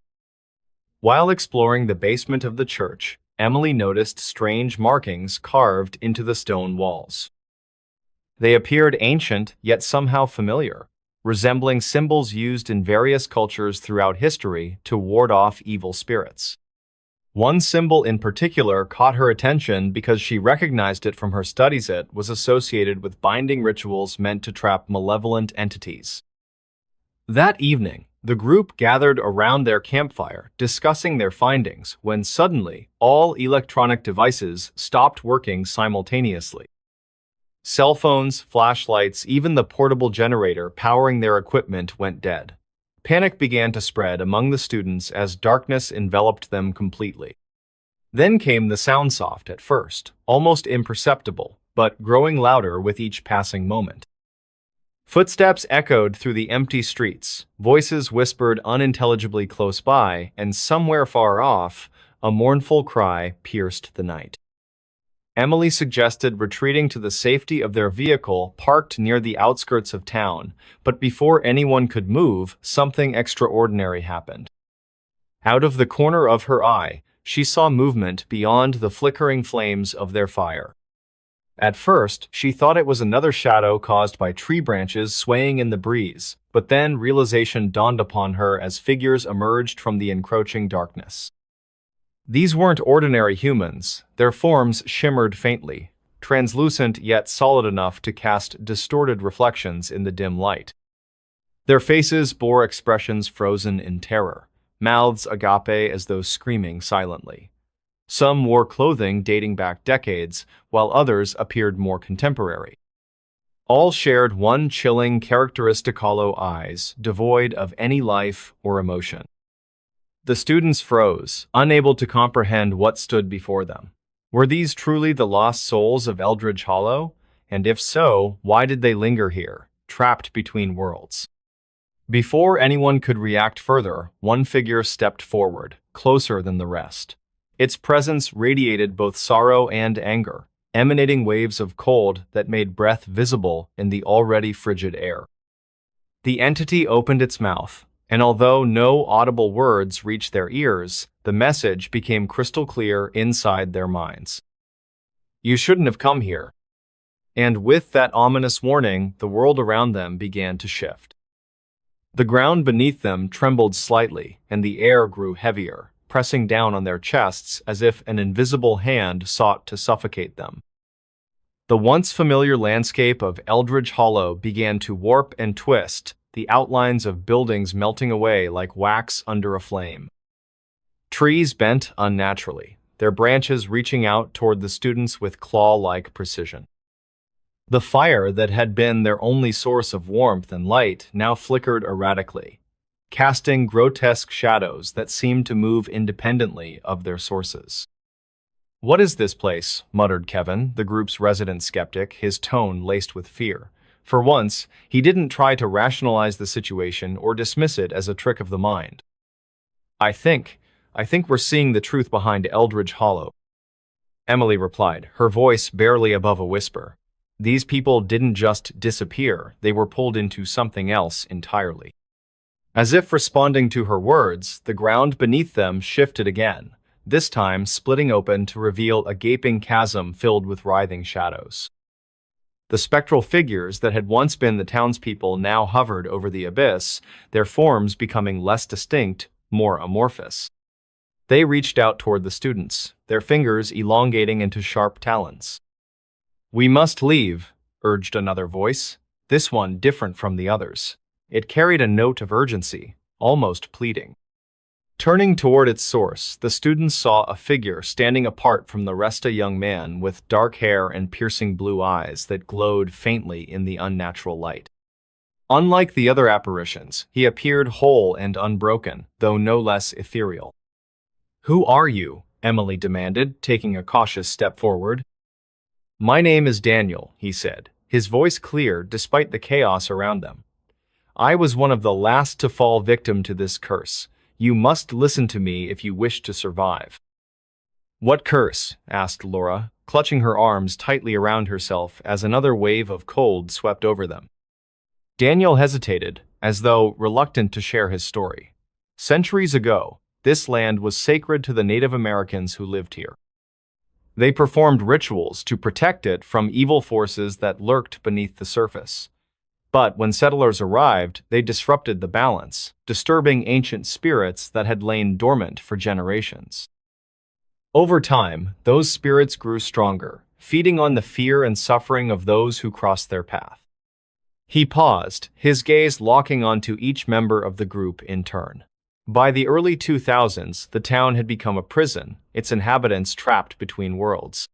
While exploring the basement of the church, Emily noticed strange markings carved into the stone walls. They appeared ancient yet somehow familiar, resembling symbols used in various cultures throughout history to ward off evil spirits. One symbol in particular caught her attention because she recognized it from her studies. It was associated with binding rituals meant to trap malevolent entities. That evening, the group gathered around their campfire, discussing their findings, when suddenly, all electronic devices stopped working simultaneously. Cell phones, flashlights, even the portable generator powering their equipment went dead. Panic began to spread among the students as darkness enveloped them completely. Then came the sound, soft at first, almost imperceptible, but growing louder with each passing moment. Footsteps echoed through the empty streets, voices whispered unintelligibly close by, and somewhere far off, a mournful cry pierced the night. Emily suggested retreating to the safety of their vehicle parked near the outskirts of town, but before anyone could move, something extraordinary happened. Out of the corner of her eye, she saw movement beyond the flickering flames of their fire. At first, she thought it was another shadow caused by tree branches swaying in the breeze, but then realization dawned upon her as figures emerged from the encroaching darkness. These weren't ordinary humans. Their forms shimmered faintly, translucent yet solid enough to cast distorted reflections in the dim light. Their faces bore expressions frozen in terror, mouths agape as though screaming silently. Some wore clothing dating back decades, while others appeared more contemporary. All shared one chilling, characteristic hollow eyes, devoid of any life or emotion. The students froze, unable to comprehend what stood before them. Were these truly the lost souls of Eldridge Hollow? And if so, why did they linger here, trapped between worlds? Before anyone could react further, one figure stepped forward, closer than the rest. Its presence radiated both sorrow and anger, emanating waves of cold that made breath visible in the already frigid air. The entity opened its mouth, and although no audible words reached their ears, the message became crystal clear inside their minds. "You shouldn't have come here." And with that ominous warning, the world around them began to shift. The ground beneath them trembled slightly, and the air grew heavier, pressing down on their chests as if an invisible hand sought to suffocate them. The once familiar landscape of Eldridge Hollow began to warp and twist, the outlines of buildings melting away like wax under a flame. Trees bent unnaturally, their branches reaching out toward the students with claw-like precision. The fire that had been their only source of warmth and light now flickered erratically, casting grotesque shadows that seemed to move independently of their sources. "What is this place?" muttered Kevin, the group's resident skeptic, his tone laced with fear. For once, he didn't try to rationalize the situation or dismiss it as a trick of the mind. I think we're seeing the truth behind Eldridge Hollow," Emily replied, her voice barely above a whisper. These people didn't just disappear, they were pulled into something else entirely. As if responding to her words, the ground beneath them shifted again, this time splitting open to reveal a gaping chasm filled with writhing shadows. The spectral figures that had once been the townspeople now hovered over the abyss, their forms becoming less distinct, more amorphous. They reached out toward the students, their fingers elongating into sharp talons. "We must leave," urged another voice, this one different from the others. It carried a note of urgency, almost pleading. Turning toward its source, the students saw a figure standing apart from the rest, a young man with dark hair and piercing blue eyes that glowed faintly in the unnatural light. Unlike the other apparitions, he appeared whole and unbroken, though no less ethereal. "Who are you?" Emily demanded, taking a cautious step forward. "My name is Daniel," he said, his voice clear despite the chaos around them. "I was one of the last to fall victim to this curse. You must listen to me if you wish to survive." "What curse?" asked Laura, clutching her arms tightly around herself as another wave of cold swept over them. Daniel hesitated, as though reluctant to share his story. Centuries ago, this land was sacred to the Native Americans who lived here. They performed rituals to protect it from evil forces that lurked beneath the surface. But when settlers arrived, they disrupted the balance, disturbing ancient spirits that had lain dormant for generations. Over time, those spirits grew stronger, feeding on the fear and suffering of those who crossed their path. He paused, his gaze locking onto each member of the group in turn. By the early 2000s, the town had become a prison, its inhabitants trapped between worlds.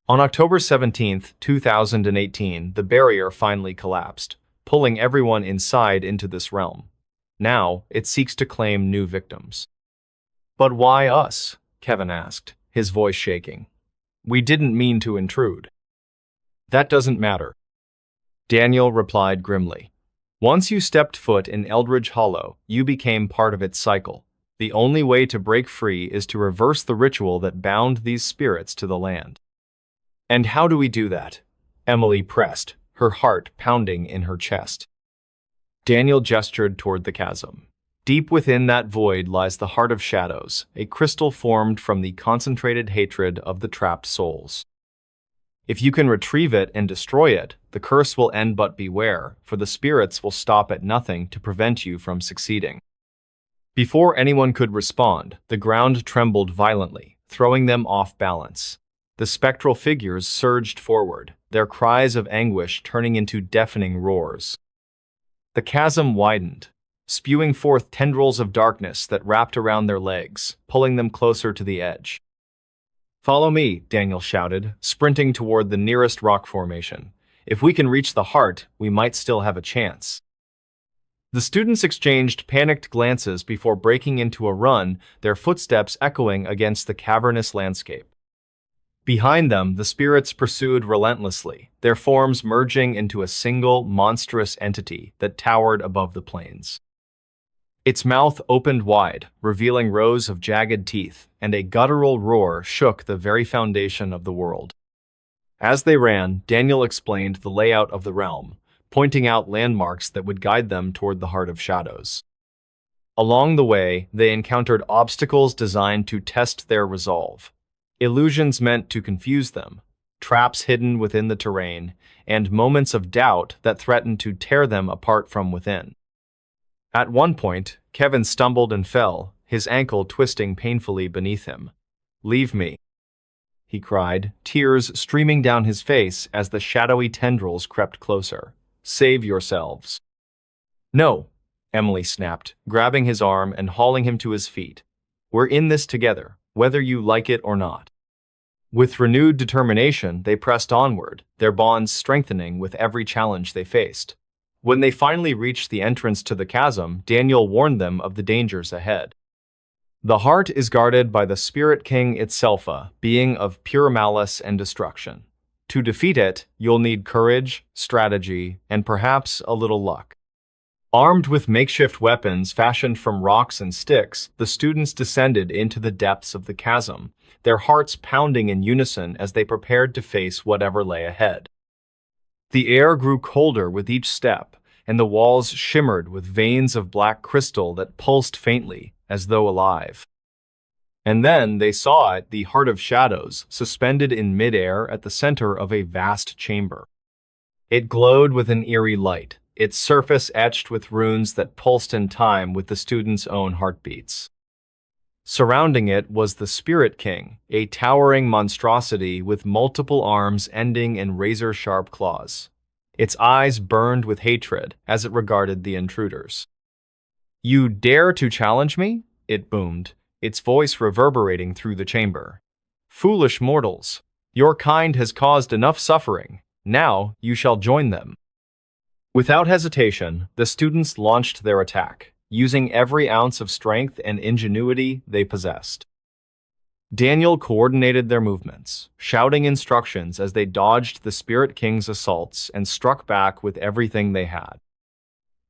On October 17, 2018, the barrier finally collapsed, pulling everyone inside into this realm. Now, it seeks to claim new victims. "But why us?" Kevin asked, his voice shaking. "We didn't mean to intrude." "That doesn't matter." Daniel replied grimly. Once you stepped foot in Eldridge Hollow, you became part of its cycle. The only way to break free is to reverse the ritual that bound these spirits to the land. And how do we do that? Emily pressed, her heart pounding in her chest. Daniel gestured toward the chasm. Deep within that void lies the heart of shadows, a crystal formed from the concentrated hatred of the trapped souls. If you can retrieve it and destroy it, the curse will end, but beware, for the spirits will stop at nothing to prevent you from succeeding. Before anyone could respond, the ground trembled violently, throwing them off balance. The spectral figures surged forward, their cries of anguish turning into deafening roars. The chasm widened, spewing forth tendrils of darkness that wrapped around their legs, pulling them closer to the edge. "Follow me," Daniel shouted, sprinting toward the nearest rock formation. "If we can reach the heart, we might still have a chance." The students exchanged panicked glances before breaking into a run, their footsteps echoing against the cavernous landscape. Behind them, the spirits pursued relentlessly, their forms merging into a single, monstrous entity that towered above the plains. Its mouth opened wide, revealing rows of jagged teeth, and a guttural roar shook the very foundation of the world. As they ran, Daniel explained the layout of the realm, pointing out landmarks that would guide them toward the heart of shadows. Along the way, they encountered obstacles designed to test their resolve. Illusions meant to confuse them, traps hidden within the terrain, and moments of doubt that threatened to tear them apart from within. At one point, Kevin stumbled and fell, his ankle twisting painfully beneath him. "Leave me," he cried, tears streaming down his face as the shadowy tendrils crept closer. "Save yourselves." "No," Emily snapped, grabbing his arm and hauling him to his feet. "We're in this together, whether you like it or not." With renewed determination, they pressed onward, their bonds strengthening with every challenge they faced. When they finally reached the entrance to the chasm, Daniel warned them of the dangers ahead. "The heart is guarded by the Spirit King itself, a being of pure malice and destruction. To defeat it, you'll need courage, strategy, and perhaps a little luck." Armed with makeshift weapons fashioned from rocks and sticks, the students descended into the depths of the chasm, their hearts pounding in unison as they prepared to face whatever lay ahead. The air grew colder with each step, and the walls shimmered with veins of black crystal that pulsed faintly, as though alive. And then they saw it, the heart of shadows, suspended in midair at the center of a vast chamber. It glowed with an eerie light, its surface etched with runes that pulsed in time with the students' own heartbeats. Surrounding it was the Spirit King, a towering monstrosity with multiple arms ending in razor-sharp claws. Its eyes burned with hatred as it regarded the intruders. "You dare to challenge me?" it boomed, its voice reverberating through the chamber. "Foolish mortals, your kind has caused enough suffering. Now you shall join them." Without hesitation, the students launched their attack, using every ounce of strength and ingenuity they possessed. Daniel coordinated their movements, shouting instructions as they dodged the Spirit King's assaults and struck back with everything they had.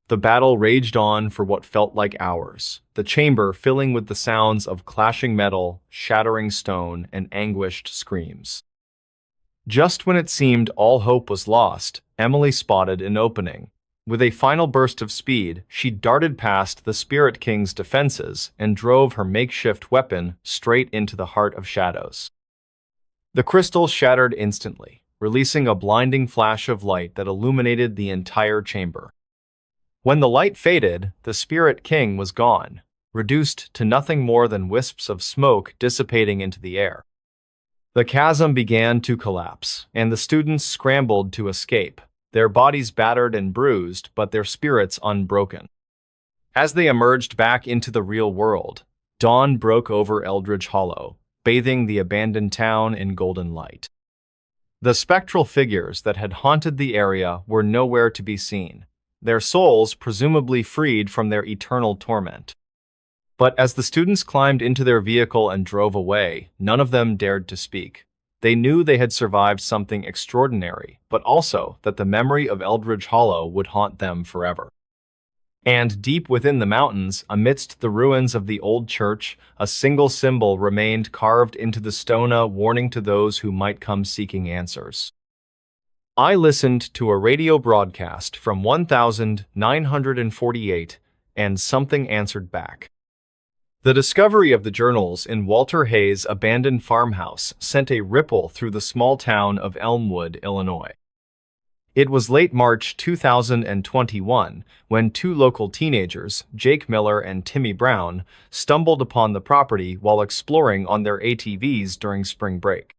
The battle raged on for what felt like hours, the chamber filling with the sounds of clashing metal, shattering stone, and anguished screams. Just when it seemed all hope was lost, Emily spotted an opening. With a final burst of speed, she darted past the Spirit King's defenses and drove her makeshift weapon straight into the heart of shadows. The crystal shattered instantly, releasing a blinding flash of light that illuminated the entire chamber. When the light faded, the Spirit King was gone, reduced to nothing more than wisps of smoke dissipating into the air. The chasm began to collapse, and the students scrambled to escape, their bodies battered and bruised, but their spirits unbroken. As they emerged back into the real world, dawn broke over Eldridge Hollow, bathing the abandoned town in golden light. The spectral figures that had haunted the area were nowhere to be seen, their souls presumably freed from their eternal torment. But as the students climbed into their vehicle and drove away, none of them dared to speak. They knew they had survived something extraordinary, but also that the memory of Eldridge Hollow would haunt them forever. And deep within the mountains, amidst the ruins of the old church, a single symbol remained carved into the stone, a warning to those who might come seeking answers. I listened to a radio broadcast from 1948, and something answered back. The discovery of the journals in Walter Hayes' abandoned farmhouse sent a ripple through the small town of Elmwood, Illinois. It was late March 2021 when two local teenagers, Jake Miller and Timmy Brown, stumbled upon the property while exploring on their ATVs during spring break.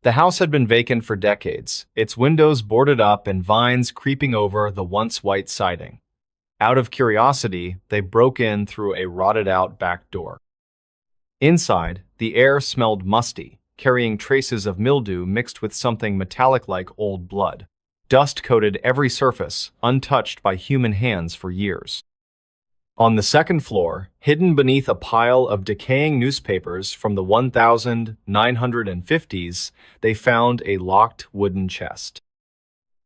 The house had been vacant for decades, its windows boarded up and vines creeping over the once white siding. Out of curiosity, they broke in through a rotted-out back door. Inside, the air smelled musty, carrying traces of mildew mixed with something metallic like old blood. Dust coated every surface, untouched by human hands for years. On the second floor, hidden beneath a pile of decaying newspapers from the 1950s, they found a locked wooden chest.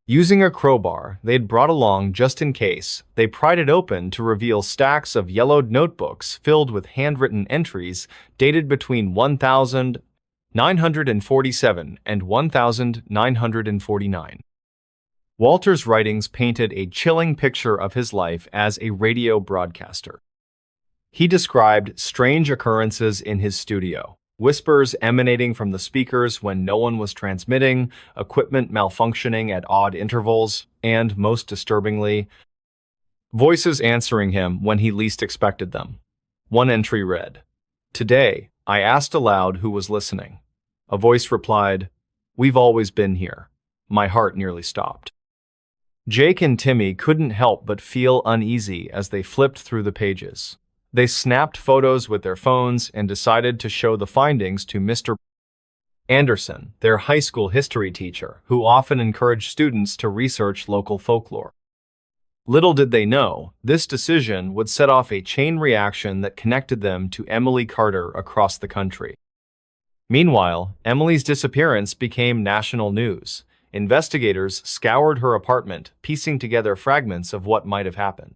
Using a crowbar they'd brought along just in case, they pried it open to reveal stacks of yellowed notebooks filled with handwritten entries dated between 1947 and 1949. Walter's writings painted a chilling picture of his life as a radio broadcaster. He described strange occurrences in his studio, whispers emanating from the speakers when no one was transmitting, equipment malfunctioning at odd intervals, and, most disturbingly, voices answering him when he least expected them. One entry read, "Today, I asked aloud who was listening. A voice replied, 'We've always been here.' My heart nearly stopped." Jake and Timmy couldn't help but feel uneasy as they flipped through the pages. They snapped photos with their phones and decided to show the findings to Mr. Anderson, their high school history teacher, who often encouraged students to research local folklore. Little did they know, this decision would set off a chain reaction that connected them to Emily Carter across the country. Meanwhile, Emily's disappearance became national news. Investigators scoured her apartment, piecing together fragments of what might have happened.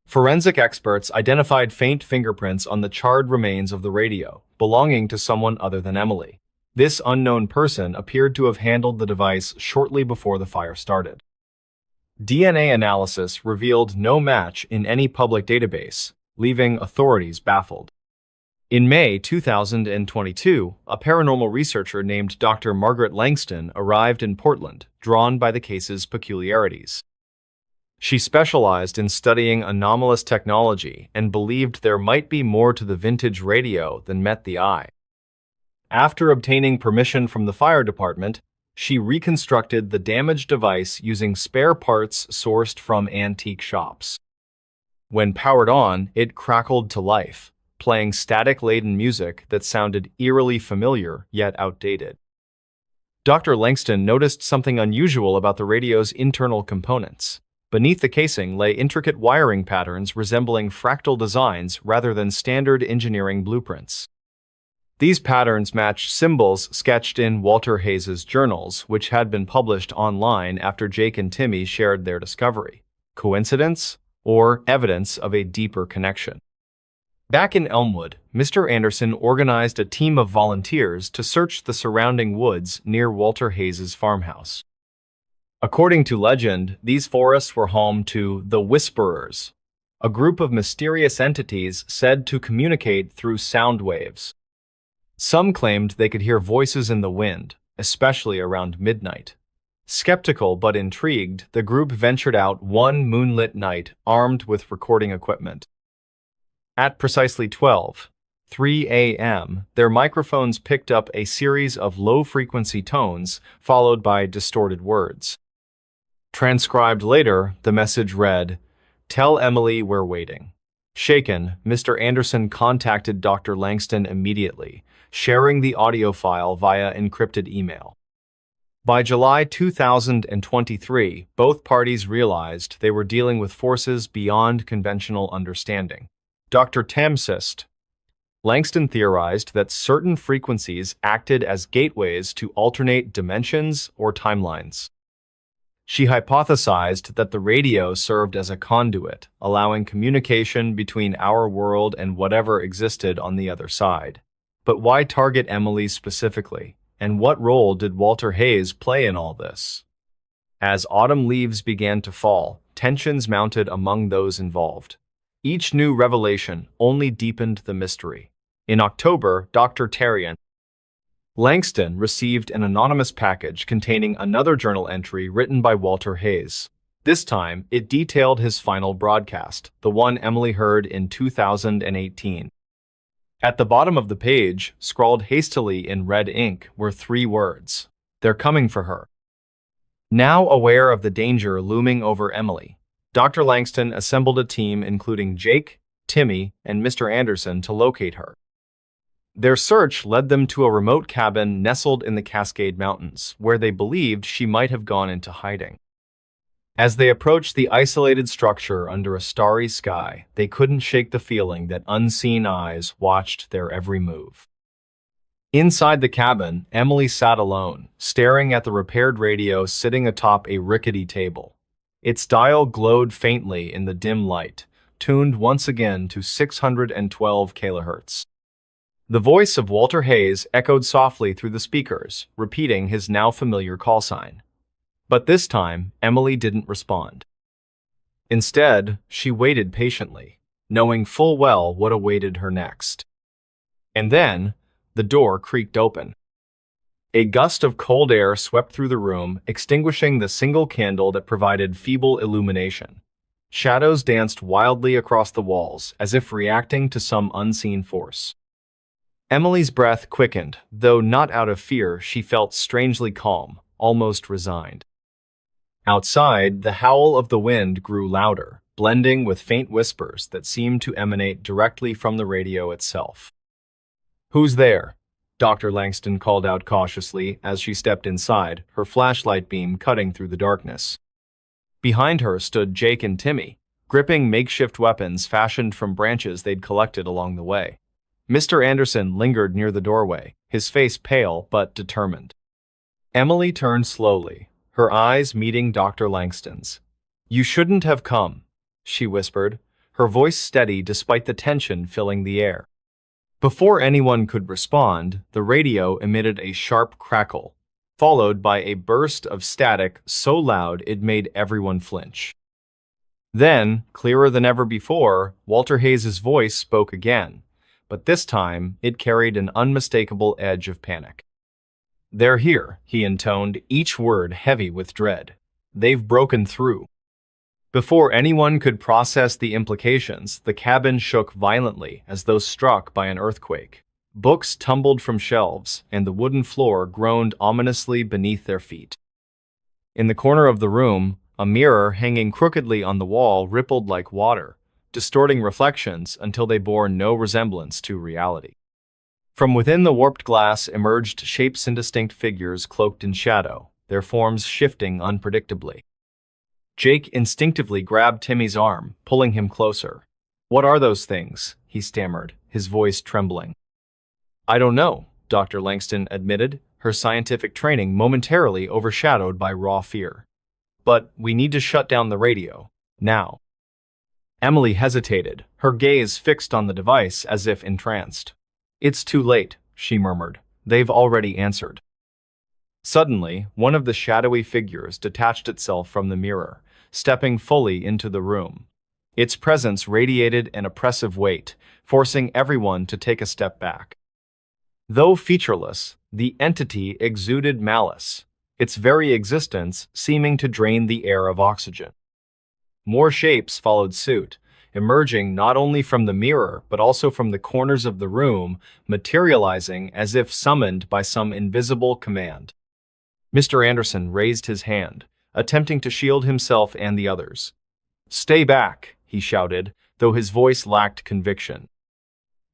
Forensic experts identified faint fingerprints on the charred remains of the radio, belonging to someone other than Emily. This unknown person appeared to have handled the device shortly before the fire started. DNA analysis revealed no match in any public database, leaving authorities baffled. In May 2022, a paranormal researcher named Dr. Margaret Langston arrived in Portland, drawn by the case's peculiarities. She specialized in studying anomalous technology and believed there might be more to the vintage radio than met the eye. After obtaining permission from the fire department, she reconstructed the damaged device using spare parts sourced from antique shops. When powered on, it crackled to life, playing static-laden music that sounded eerily familiar yet outdated. Dr. Langston noticed something unusual about the radio's internal components. Beneath the casing lay intricate wiring patterns resembling fractal designs rather than standard engineering blueprints. These patterns matched symbols sketched in Walter Hayes' journals, which had been published online after Jake and Timmy shared their discovery. Coincidence? Or evidence of a deeper connection? Back in Elmwood, Mr. Anderson organized a team of volunteers to search the surrounding woods near Walter Hayes' farmhouse. According to legend, these forests were home to the Whisperers, a group of mysterious entities said to communicate through sound waves. Some claimed they could hear voices in the wind, especially around midnight. Skeptical but intrigued, the group ventured out one moonlit night armed with recording equipment. At precisely 12:03 a.m., their microphones picked up a series of low-frequency tones followed by distorted words. Transcribed later, the message read, "Tell Emily we're waiting." Shaken, Mr. Anderson contacted Dr. Langston immediately, sharing the audio file via encrypted email. By July 2023, both parties realized they were dealing with forces beyond conventional understanding. Dr. Tamsist, Langston theorized that certain frequencies acted as gateways to alternate dimensions or timelines. She hypothesized that the radio served as a conduit, allowing communication between our world and whatever existed on the other side. But why target Emily specifically? And what role did Walter Hayes play in all this? As autumn leaves began to fall, tensions mounted among those involved. Each new revelation only deepened the mystery. In October, Dr. Terrian Langston received an anonymous package containing another journal entry written by Walter Hayes. This time, it detailed his final broadcast, the one Emily heard in 2018. At the bottom of the page, scrawled hastily in red ink, were 3 words. "They're coming for her." Now aware of the danger looming over Emily, Dr. Langston assembled a team including Jake, Timmy, and Mr. Anderson to locate her. Their search led them to a remote cabin nestled in the Cascade Mountains, where they believed she might have gone into hiding. As they approached the isolated structure under a starry sky, they couldn't shake the feeling that unseen eyes watched their every move. Inside the cabin, Emily sat alone, staring at the repaired radio sitting atop a rickety table. Its dial glowed faintly in the dim light, tuned once again to 612 kHz. The voice of Walter Hayes echoed softly through the speakers, repeating his now familiar call sign. But this time, Emily didn't respond. Instead, she waited patiently, knowing full well what awaited her next. And then, the door creaked open. A gust of cold air swept through the room, extinguishing the single candle that provided feeble illumination. Shadows danced wildly across the walls, as if reacting to some unseen force. Emily's breath quickened, though not out of fear. She felt strangely calm, almost resigned. Outside, the howl of the wind grew louder, blending with faint whispers that seemed to emanate directly from the radio itself. "Who's there?" Dr. Langston called out cautiously as she stepped inside, her flashlight beam cutting through the darkness. Behind her stood Jake and Timmy, gripping makeshift weapons fashioned from branches they'd collected along the way. Mr. Anderson lingered near the doorway, his face pale but determined. Emily turned slowly, her eyes meeting Dr. Langston's. "You shouldn't have come," she whispered, her voice steady despite the tension filling the air. Before anyone could respond, the radio emitted a sharp crackle, followed by a burst of static so loud it made everyone flinch. Then, clearer than ever before, Walter Hayes' voice spoke again, but this time it carried an unmistakable edge of panic. "They're here," he intoned, each word heavy with dread. "They've broken through." Before anyone could process the implications, the cabin shook violently as though struck by an earthquake. Books tumbled from shelves, and the wooden floor groaned ominously beneath their feet. In the corner of the room, a mirror hanging crookedly on the wall rippled like water, distorting reflections until they bore no resemblance to reality. From within the warped glass emerged shapes indistinct figures cloaked in shadow, their forms shifting unpredictably. Jake instinctively grabbed Timmy's arm, pulling him closer. "What are those things?" he stammered, his voice trembling. "I don't know," Dr. Langston admitted, her scientific training momentarily overshadowed by raw fear. "But we need to shut down the radio. Now." Emily hesitated, her gaze fixed on the device as if entranced. "It's too late," she murmured. "They've already answered." Suddenly, one of the shadowy figures detached itself from the mirror, stepping fully into the room. Its presence radiated an oppressive weight, forcing everyone to take a step back. Though featureless, the entity exuded malice, its very existence seeming to drain the air of oxygen. More shapes followed suit, emerging not only from the mirror but also from the corners of the room, materializing as if summoned by some invisible command. Mr. Anderson raised his hand, attempting to shield himself and the others. "Stay back," he shouted, though his voice lacked conviction.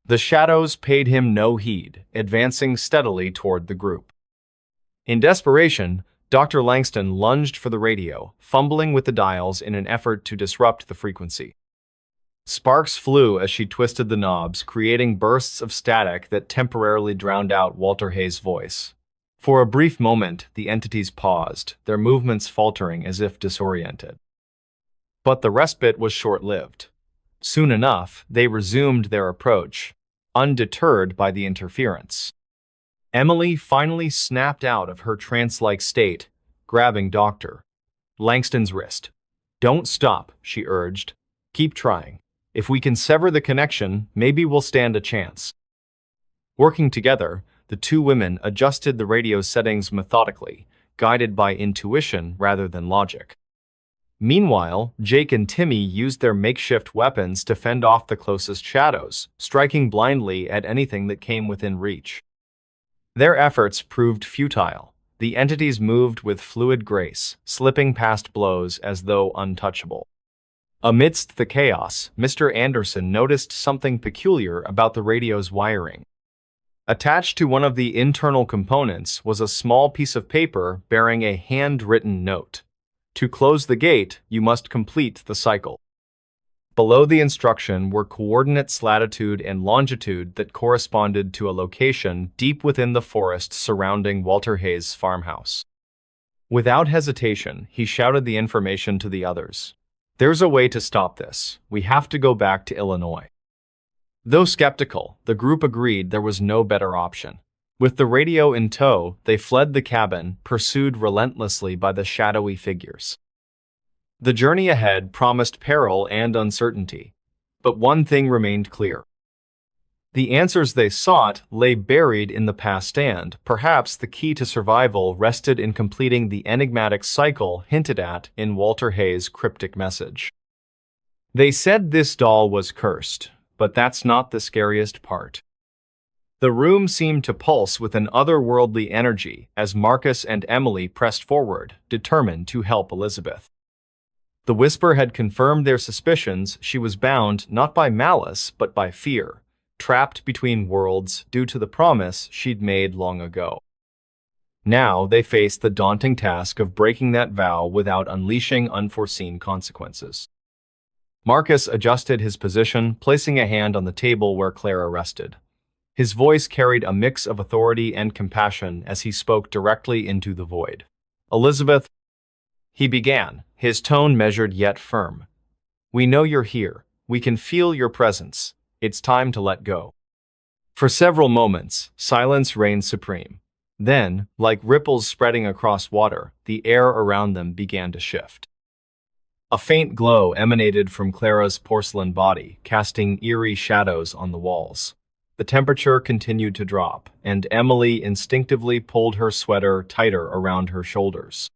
The shadows paid him no heed, advancing steadily toward the group. In desperation, Dr. Langston lunged for the radio, fumbling with the dials in an effort to disrupt the frequency. Sparks flew as she twisted the knobs, creating bursts of static that temporarily drowned out Walter Hayes' voice. For a brief moment, the entities paused, their movements faltering as if disoriented. But the respite was short-lived. Soon enough, they resumed their approach, undeterred by the interference. Emily finally snapped out of her trance-like state, grabbing Dr. Langston's wrist. "Don't stop," she urged. "Keep trying. If we can sever the connection, maybe we'll stand a chance." Working together, the two women adjusted the radio settings methodically, guided by intuition rather than logic. Meanwhile, Jake and Timmy used their makeshift weapons to fend off the closest shadows, striking blindly at anything that came within reach. Their efforts proved futile. The entities moved with fluid grace, slipping past blows as though untouchable. Amidst the chaos, Mr. Anderson noticed something peculiar about the radio's wiring. Attached to one of the internal components was a small piece of paper bearing a handwritten note. "To close the gate, you must complete the cycle." Below the instruction were coordinates latitude and longitude that corresponded to a location deep within the forest surrounding Walter Hayes' farmhouse. Without hesitation, he shouted the information to the others. "There's a way to stop this. We have to go back to Illinois." Though skeptical, the group agreed there was no better option. With the radio in tow, they fled the cabin, pursued relentlessly by the shadowy figures. The journey ahead promised peril and uncertainty, but one thing remained clear. The answers they sought lay buried in the past, and perhaps the key to survival rested in completing the enigmatic cycle hinted at in Walter Hayes' cryptic message. They said this doll was cursed, but that's not the scariest part. The room seemed to pulse with an otherworldly energy as Marcus and Emily pressed forward, determined to help Elizabeth. The whisper had confirmed their suspicions. She was bound not by malice but by fear, trapped between worlds due to the promise she'd made long ago. Now they faced the daunting task of breaking that vow without unleashing unforeseen consequences. Marcus adjusted his position, placing a hand on the table where Clara rested. His voice carried a mix of authority and compassion as he spoke directly into the void. "Elizabeth," he began, his tone measured yet firm. "We know you're here. We can feel your presence. It's time to let go." For several moments, silence reigned supreme. Then, like ripples spreading across water, the air around them began to shift. A faint glow emanated from Clara's porcelain body, casting eerie shadows on the walls. The temperature continued to drop, and Emily instinctively pulled her sweater tighter around her shoulders.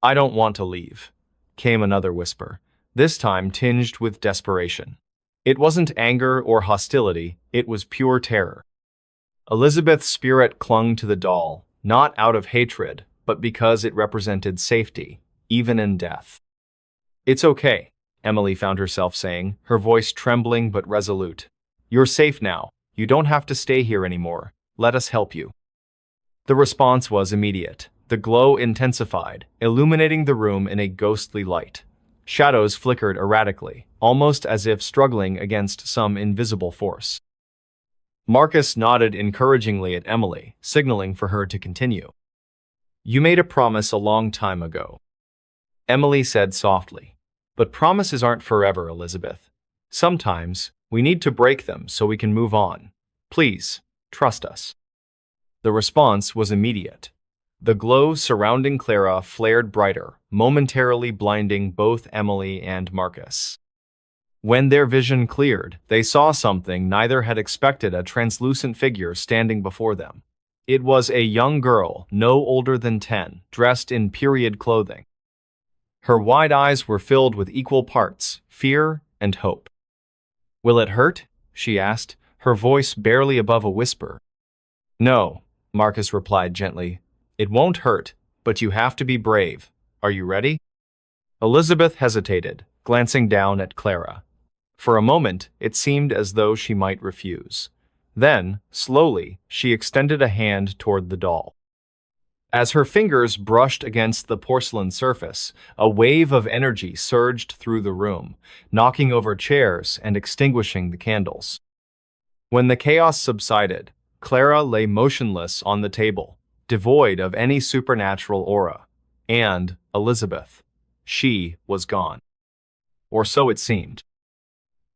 "I don't want to leave," came another whisper, this time tinged with desperation. It wasn't anger or hostility, it was pure terror. Elizabeth's spirit clung to the doll, not out of hatred, but because it represented safety, even in death. "It's okay," Emily found herself saying, her voice trembling but resolute. "You're safe now. You don't have to stay here anymore. Let us help you." The response was immediate. The glow intensified, illuminating the room in a ghostly light. Shadows flickered erratically, almost as if struggling against some invisible force. Marcus nodded encouragingly at Emily, signaling for her to continue. "You made a promise a long time ago," Emily said softly. "But promises aren't forever, Elizabeth. Sometimes, we need to break them so we can move on. Please, trust us." The response was immediate. The glow surrounding Clara flared brighter, momentarily blinding both Emily and Marcus. When their vision cleared, they saw something neither had expected: a translucent figure standing before them. It was a young girl, no older than 10, dressed in period clothing. Her wide eyes were filled with equal parts fear and hope. "Will it hurt?" she asked, her voice barely above a whisper. "No," Marcus replied gently. "It won't hurt, but you have to be brave. Are you ready?" Elizabeth hesitated, glancing down at Clara. For a moment, it seemed as though she might refuse. Then, slowly, she extended a hand toward the doll. As her fingers brushed against the porcelain surface, a wave of energy surged through the room, knocking over chairs and extinguishing the candles. When the chaos subsided, Clara lay motionless on the table, devoid of any supernatural aura. And Elizabeth, she was gone. Or so it seemed.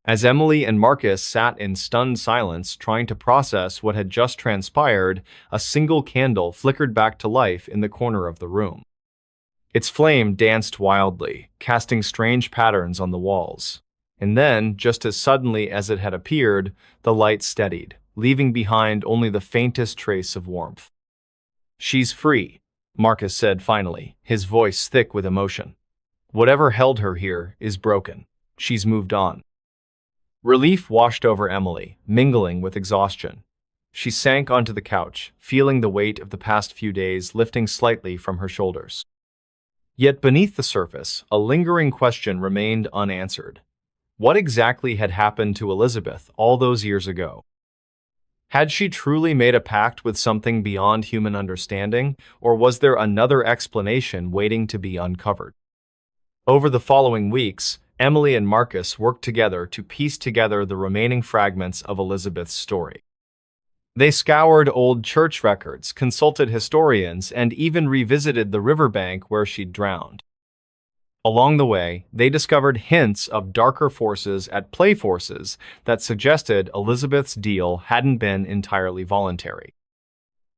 As Emily and Marcus sat in stunned silence trying to process what had just transpired, a single candle flickered back to life in the corner of the room. Its flame danced wildly, casting strange patterns on the walls. And then, just as suddenly as it had appeared, the light steadied, leaving behind only the faintest trace of warmth. "She's free," Marcus said finally, his voice thick with emotion. "Whatever held her here is broken. She's moved on." Relief washed over Emily, mingling with exhaustion. She sank onto the couch, feeling the weight of the past few days lifting slightly from her shoulders. Yet beneath the surface, a lingering question remained unanswered. What exactly had happened to Elizabeth all those years ago? Had she truly made a pact with something beyond human understanding, or was there another explanation waiting to be uncovered? Over the following weeks, Emily and Marcus worked together to piece together the remaining fragments of Elizabeth's story. They scoured old church records, consulted historians, and even revisited the riverbank where she'd drowned. Along the way, they discovered hints of darker forces at play forces that suggested Elizabeth's deal hadn't been entirely voluntary.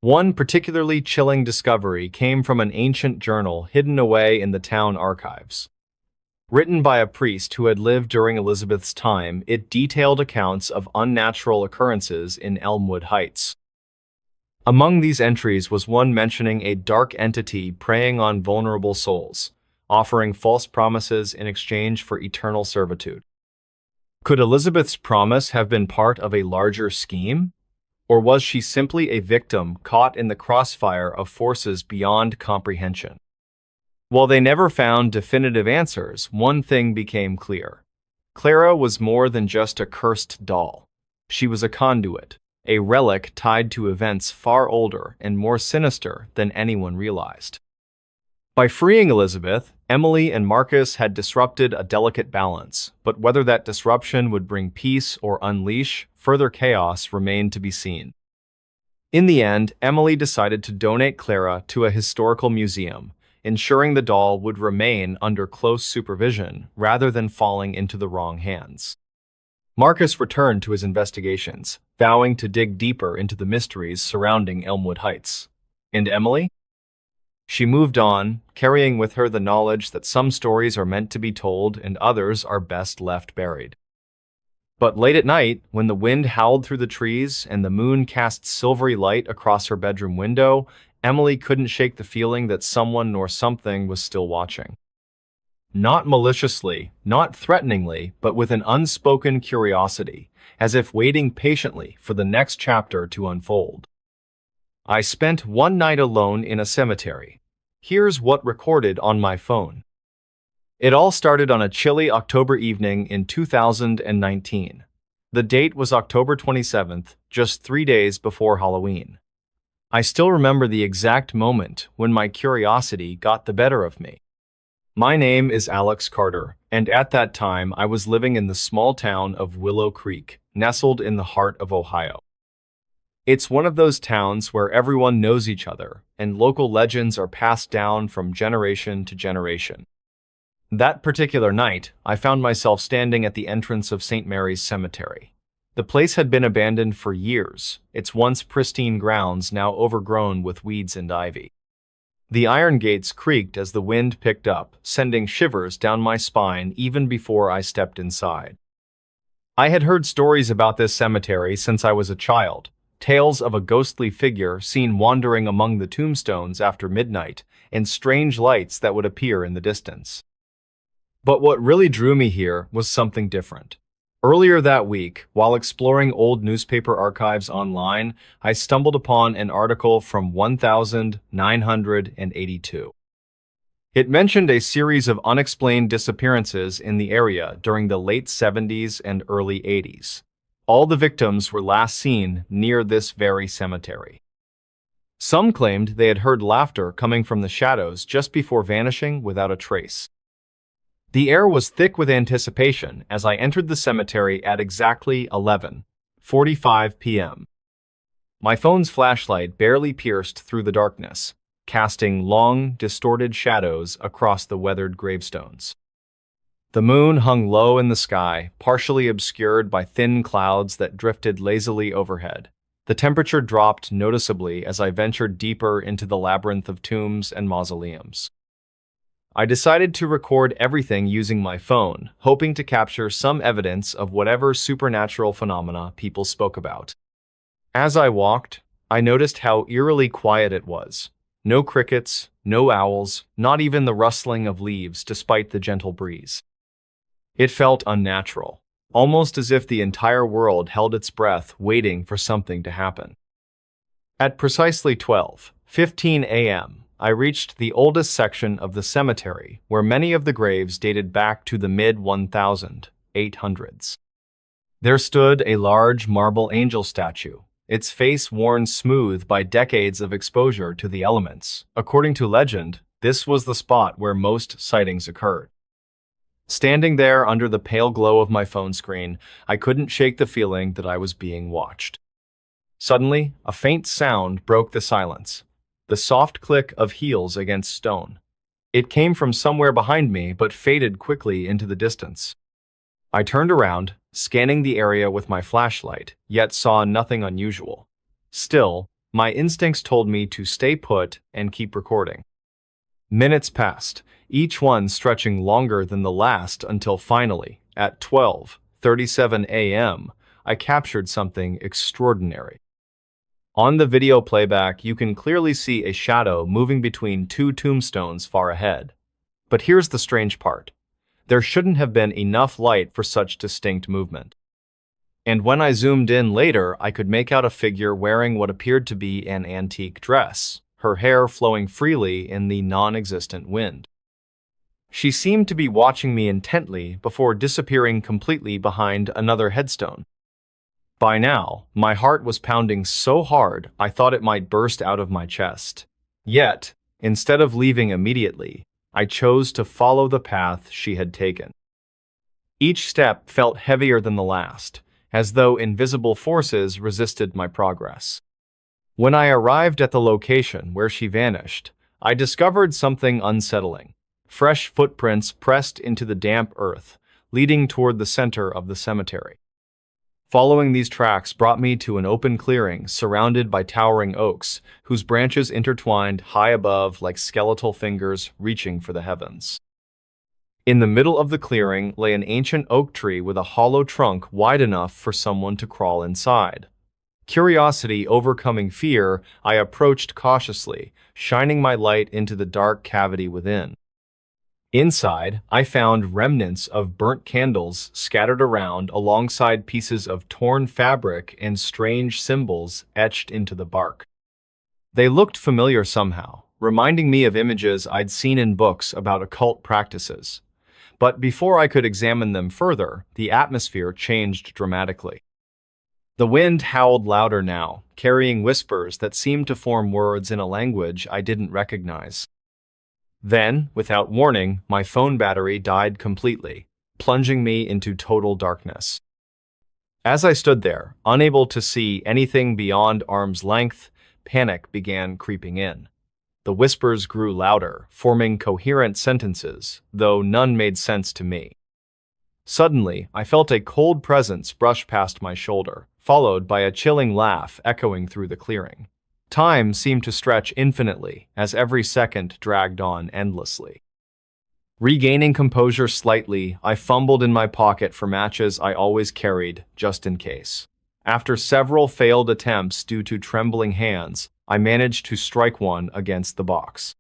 One particularly chilling discovery came from an ancient journal hidden away in the town archives. Written by a priest who had lived during Elizabeth's time, it detailed accounts of unnatural occurrences in Elmwood Heights. Among these entries was one mentioning a dark entity preying on vulnerable souls, offering false promises in exchange for eternal servitude. Could Elizabeth's promise have been part of a larger scheme? Or was she simply a victim caught in the crossfire of forces beyond comprehension? While they never found definitive answers, one thing became clear. Clara was more than just a cursed doll. She was a conduit, a relic tied to events far older and more sinister than anyone realized. By freeing Elizabeth, Emily and Marcus had disrupted a delicate balance, but whether that disruption would bring peace or unleash further chaos remained to be seen. In the end, Emily decided to donate Clara to a historical museum, ensuring the doll would remain under close supervision rather than falling into the wrong hands. Marcus returned to his investigations, vowing to dig deeper into the mysteries surrounding Elmwood Heights. And Emily? She moved on, carrying with her the knowledge that some stories are meant to be told and others are best left buried. But late at night, when the wind howled through the trees and the moon cast silvery light across her bedroom window, Emily couldn't shake the feeling that someone or something was still watching. Not maliciously, not threateningly, but with an unspoken curiosity, as if waiting patiently for the next chapter to unfold. I spent one night alone in a cemetery. Here's what recorded on my phone. It all started on a chilly October evening in 2019. The date was October 27th, just 3 days before Halloween. I still remember the exact moment when my curiosity got the better of me. My name is Alex Carter, and at that time I was living in the small town of Willow Creek, nestled in the heart of Ohio. It's one of those towns where everyone knows each other, and local legends are passed down from generation to generation. That particular night, I found myself standing at the entrance of St. Mary's Cemetery. The place had been abandoned for years, its once pristine grounds now overgrown with weeds and ivy. The iron gates creaked as the wind picked up, sending shivers down my spine even before I stepped inside. I had heard stories about this cemetery since I was a child, tales of a ghostly figure seen wandering among the tombstones after midnight, and strange lights that would appear in the distance. But what really drew me here was something different. Earlier that week, while exploring old newspaper archives online, I stumbled upon an article from 1982. It mentioned a series of unexplained disappearances in the area during the late 70s and early 80s. All the victims were last seen near this very cemetery. Some claimed they had heard laughter coming from the shadows just before vanishing without a trace. The air was thick with anticipation as I entered the cemetery at exactly 11:45 p.m. My phone's flashlight barely pierced through the darkness, casting long, distorted shadows across the weathered gravestones. The moon hung low in the sky, partially obscured by thin clouds that drifted lazily overhead. The temperature dropped noticeably as I ventured deeper into the labyrinth of tombs and mausoleums. I decided to record everything using my phone, hoping to capture some evidence of whatever supernatural phenomena people spoke about. As I walked, I noticed how eerily quiet it was. No crickets, no owls, not even the rustling of leaves despite the gentle breeze. It felt unnatural, almost as if the entire world held its breath waiting for something to happen. At precisely 12:15 a.m., I reached the oldest section of the cemetery, where many of the graves dated back to the mid-1800s. There stood a large marble angel statue, its face worn smooth by decades of exposure to the elements. According to legend, this was the spot where most sightings occurred. Standing there under the pale glow of my phone screen, I couldn't shake the feeling that I was being watched. Suddenly, a faint sound broke the silence. The soft click of heels against stone. It came from somewhere behind me but faded quickly into the distance. I turned around, scanning the area with my flashlight, yet saw nothing unusual. Still, my instincts told me to stay put and keep recording. Minutes passed, each one stretching longer than the last until finally, at 12:37 a.m., I captured something extraordinary. On the video playback, you can clearly see a shadow moving between two tombstones far ahead. But here's the strange part. There shouldn't have been enough light for such distinct movement. And when I zoomed in later, I could make out a figure wearing what appeared to be an antique dress, her hair flowing freely in the non-existent wind. She seemed to be watching me intently before disappearing completely behind another headstone. By now, my heart was pounding so hard I thought it might burst out of my chest. Yet, instead of leaving immediately, I chose to follow the path she had taken. Each step felt heavier than the last, as though invisible forces resisted my progress. When I arrived at the location where she vanished, I discovered something unsettling. Fresh footprints pressed into the damp earth, leading toward the center of the cemetery. Following these tracks brought me to an open clearing surrounded by towering oaks, whose branches intertwined high above like skeletal fingers reaching for the heavens. In the middle of the clearing lay an ancient oak tree with a hollow trunk wide enough for someone to crawl inside. Curiosity overcoming fear, I approached cautiously, shining my light into the dark cavity within. Inside, I found remnants of burnt candles scattered around alongside pieces of torn fabric and strange symbols etched into the bark. They looked familiar somehow, reminding me of images I'd seen in books about occult practices. But before I could examine them further, the atmosphere changed dramatically. The wind howled louder now, carrying whispers that seemed to form words in a language I didn't recognize. Then, without warning, my phone battery died completely, plunging me into total darkness. As I stood there, unable to see anything beyond arm's length, panic began creeping in. The whispers grew louder, forming coherent sentences, though none made sense to me. Suddenly, I felt a cold presence brush past my shoulder, followed by a chilling laugh echoing through the clearing. Time seemed to stretch infinitely as every second dragged on endlessly. Regaining composure slightly, I fumbled in my pocket for matches I always carried, just in case. After several failed attempts due to trembling hands, I managed to strike one against the box.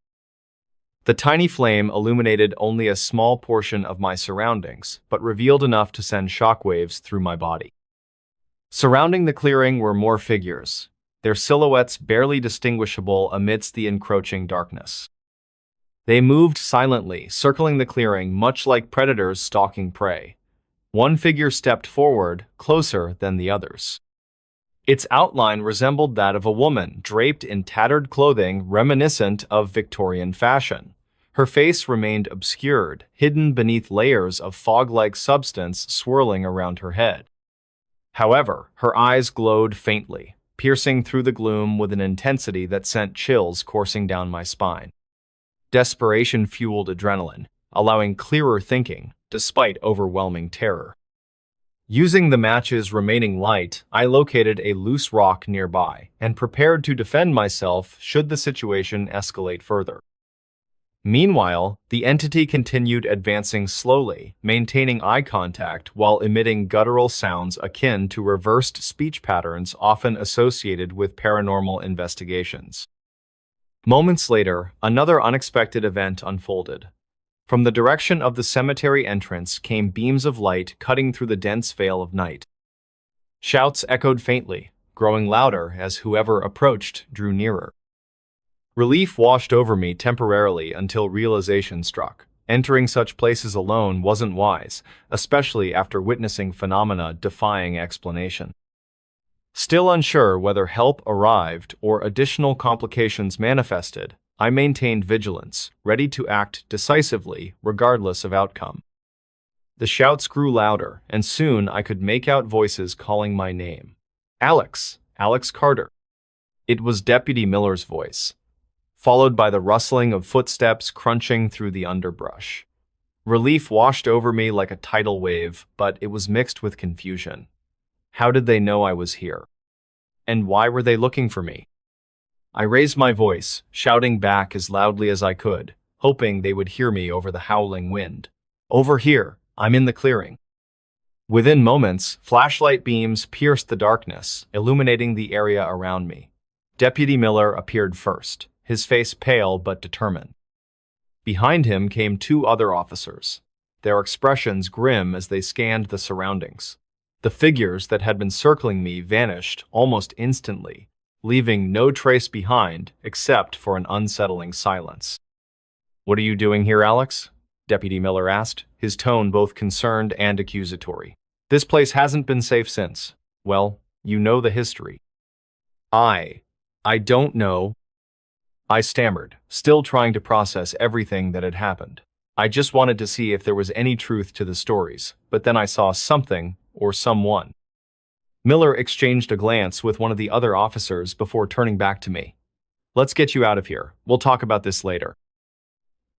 The tiny flame illuminated only a small portion of my surroundings, but revealed enough to send shockwaves through my body. Surrounding the clearing were more figures, their silhouettes barely distinguishable amidst the encroaching darkness. They moved silently, circling the clearing much like predators stalking prey. One figure stepped forward, closer than the others. Its outline resembled that of a woman draped in tattered clothing reminiscent of Victorian fashion. Her face remained obscured, hidden beneath layers of fog-like substance swirling around her head. However, her eyes glowed faintly, piercing through the gloom with an intensity that sent chills coursing down my spine. Desperation fueled adrenaline, allowing clearer thinking, despite overwhelming terror. Using the match's remaining light, I located a loose rock nearby and prepared to defend myself should the situation escalate further. Meanwhile, the entity continued advancing slowly, maintaining eye contact while emitting guttural sounds akin to reversed speech patterns often associated with paranormal investigations. Moments later, another unexpected event unfolded. From the direction of the cemetery entrance came beams of light cutting through the dense veil of night. Shouts echoed faintly, growing louder as whoever approached drew nearer. Relief washed over me temporarily until realization struck. Entering such places alone wasn't wise, especially after witnessing phenomena defying explanation. Still unsure whether help arrived or additional complications manifested, I maintained vigilance, ready to act decisively regardless of outcome. The shouts grew louder, and soon I could make out voices calling my name. Alex, Alex Carter. It was Deputy Miller's voice, followed by the rustling of footsteps crunching through the underbrush. Relief washed over me like a tidal wave, but it was mixed with confusion. How did they know I was here? And why were they looking for me? I raised my voice, shouting back as loudly as I could, hoping they would hear me over the howling wind. Over here, I'm in the clearing. Within moments, flashlight beams pierced the darkness, illuminating the area around me. Deputy Miller appeared first, his face pale but determined. Behind him came two other officers, their expressions grim as they scanned the surroundings. The figures that had been circling me vanished almost instantly, leaving no trace behind except for an unsettling silence. "What are you doing here, Alex?" Deputy Miller asked, his tone both concerned and accusatory. "This place hasn't been safe since. Well, you know the history." I don't know," I stammered, still trying to process everything that had happened. I just wanted to see if there was any truth to the stories, but then I saw something, or someone. Miller exchanged a glance with one of the other officers before turning back to me. "Let's get you out of here. We'll talk about this later."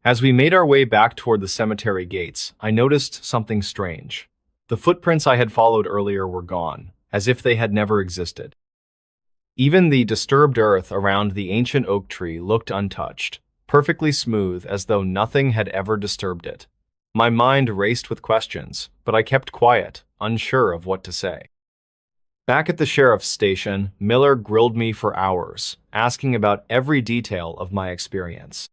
As we made our way back toward the cemetery gates, I noticed something strange. The footprints I had followed earlier were gone, as if they had never existed. Even the disturbed earth around the ancient oak tree looked untouched, perfectly smooth as though nothing had ever disturbed it. My mind raced with questions, but I kept quiet, unsure of what to say. Back at the sheriff's station, Miller grilled me for hours, asking about every detail of my experience.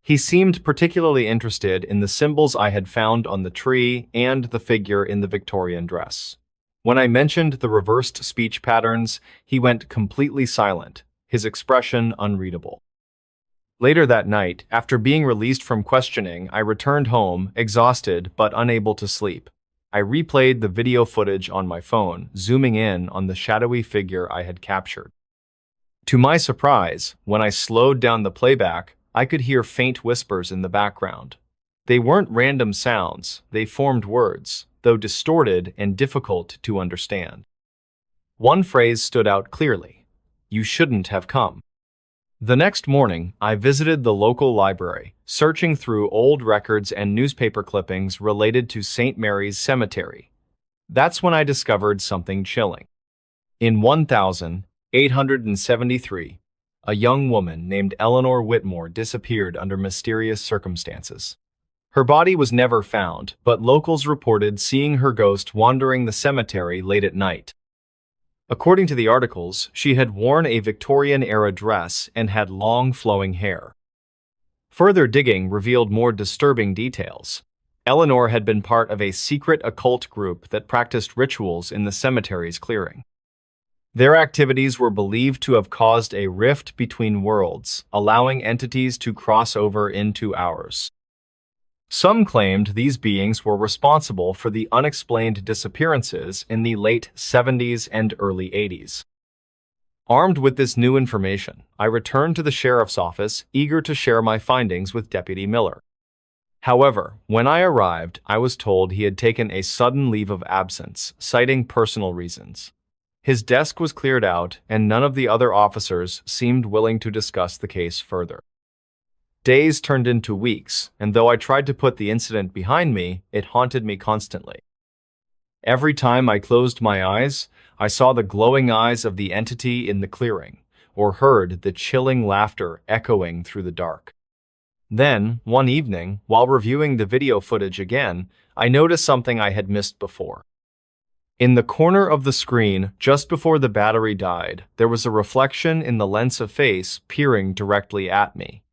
He seemed particularly interested in the symbols I had found on the tree and the figure in the Victorian dress. When I mentioned the reversed speech patterns, he went completely silent, his expression unreadable. Later that night, after being released from questioning, I returned home, exhausted but unable to sleep. I replayed the video footage on my phone, zooming in on the shadowy figure I had captured. To my surprise, when I slowed down the playback, I could hear faint whispers in the background. They weren't random sounds, they formed words, though distorted and difficult to understand. One phrase stood out clearly: "You shouldn't have come." The next morning, I visited the local library, searching through old records and newspaper clippings related to St. Mary's Cemetery. That's when I discovered something chilling. In 1873, a young woman named Eleanor Whitmore disappeared under mysterious circumstances. Her body was never found, but locals reported seeing her ghost wandering the cemetery late at night. According to the articles, she had worn a Victorian-era dress and had long flowing hair. Further digging revealed more disturbing details. Eleanor had been part of a secret occult group that practiced rituals in the cemetery's clearing. Their activities were believed to have caused a rift between worlds, allowing entities to cross over into ours. Some claimed these beings were responsible for the unexplained disappearances in the late 70s and early 80s. Armed with this new information, I returned to the sheriff's office, eager to share my findings with Deputy Miller. However, when I arrived, I was told he had taken a sudden leave of absence, citing personal reasons. His desk was cleared out, and none of the other officers seemed willing to discuss the case further. Days turned into weeks, and though I tried to put the incident behind me, it haunted me constantly. Every time I closed my eyes, I saw the glowing eyes of the entity in the clearing, or heard the chilling laughter echoing through the dark. Then, one evening, while reviewing the video footage again, I noticed something I had missed before. In the corner of the screen, just before the battery died, there was a reflection in the lens of face peering directly at me.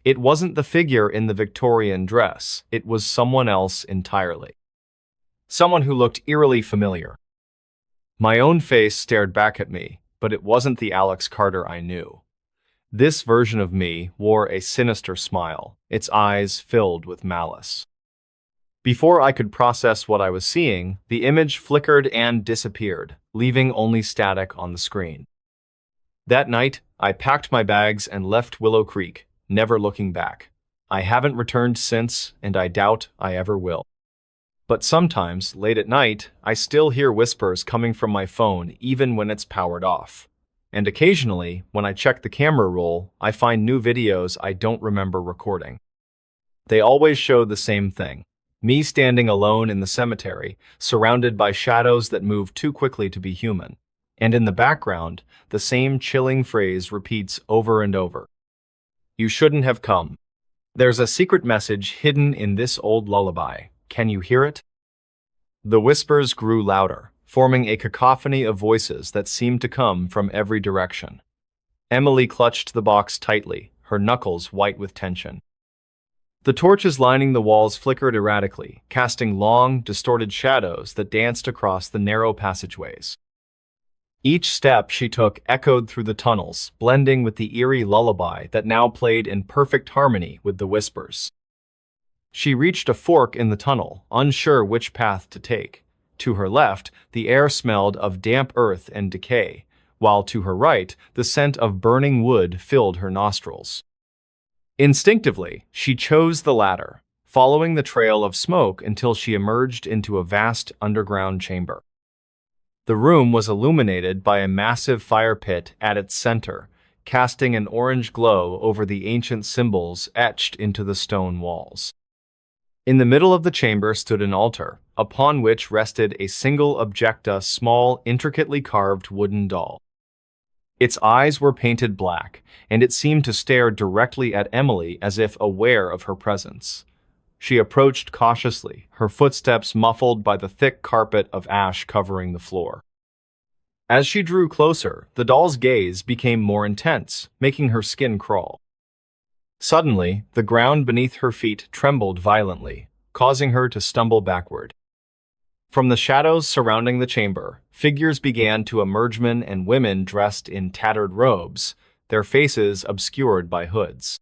It wasn't the figure in the Victorian dress, it was someone else entirely. Someone who looked eerily familiar. My own face stared back at me, but it wasn't the Alex Carter I knew. This version of me wore a sinister smile, its eyes filled with malice. Before I could process what I was seeing, the image flickered and disappeared, leaving only static on the screen. That night, I packed my bags and left Willow Creek, never looking back. I haven't returned since, and I doubt I ever will. But sometimes, late at night, I still hear whispers coming from my phone even when it's powered off. And occasionally, when I check the camera roll, I find new videos I don't remember recording. They always show the same thing. Me standing alone in the cemetery, surrounded by shadows that move too quickly to be human. And in the background, the same chilling phrase repeats over and over. You shouldn't have come. There's a secret message hidden in this old lullaby. Can you hear it? The whispers grew louder, forming a cacophony of voices that seemed to come from every direction. Emily clutched the box tightly, her knuckles white with tension. The torches lining the walls flickered erratically, casting long, distorted shadows that danced across the narrow passageways. Each step she took echoed through the tunnels, blending with the eerie lullaby that now played in perfect harmony with the whispers. She reached a fork in the tunnel, unsure which path to take. To her left, the air smelled of damp earth and decay, while to her right, the scent of burning wood filled her nostrils. Instinctively, she chose the latter, following the trail of smoke until she emerged into a vast underground chamber. The room was illuminated by a massive fire pit at its center, casting an orange glow over the ancient symbols etched into the stone walls. In the middle of the chamber stood an altar, upon which rested a single objecta small, intricately carved wooden doll. Its eyes were painted black, and it seemed to stare directly at Emily as if aware of her presence. She approached cautiously, her footsteps muffled by the thick carpet of ash covering the floor. As she drew closer, the doll's gaze became more intense, making her skin crawl. Suddenly, the ground beneath her feet trembled violently, causing her to stumble backward. From the shadows surrounding the chamber, figures began to emerge, men and women dressed in tattered robes, their faces obscured by hoods.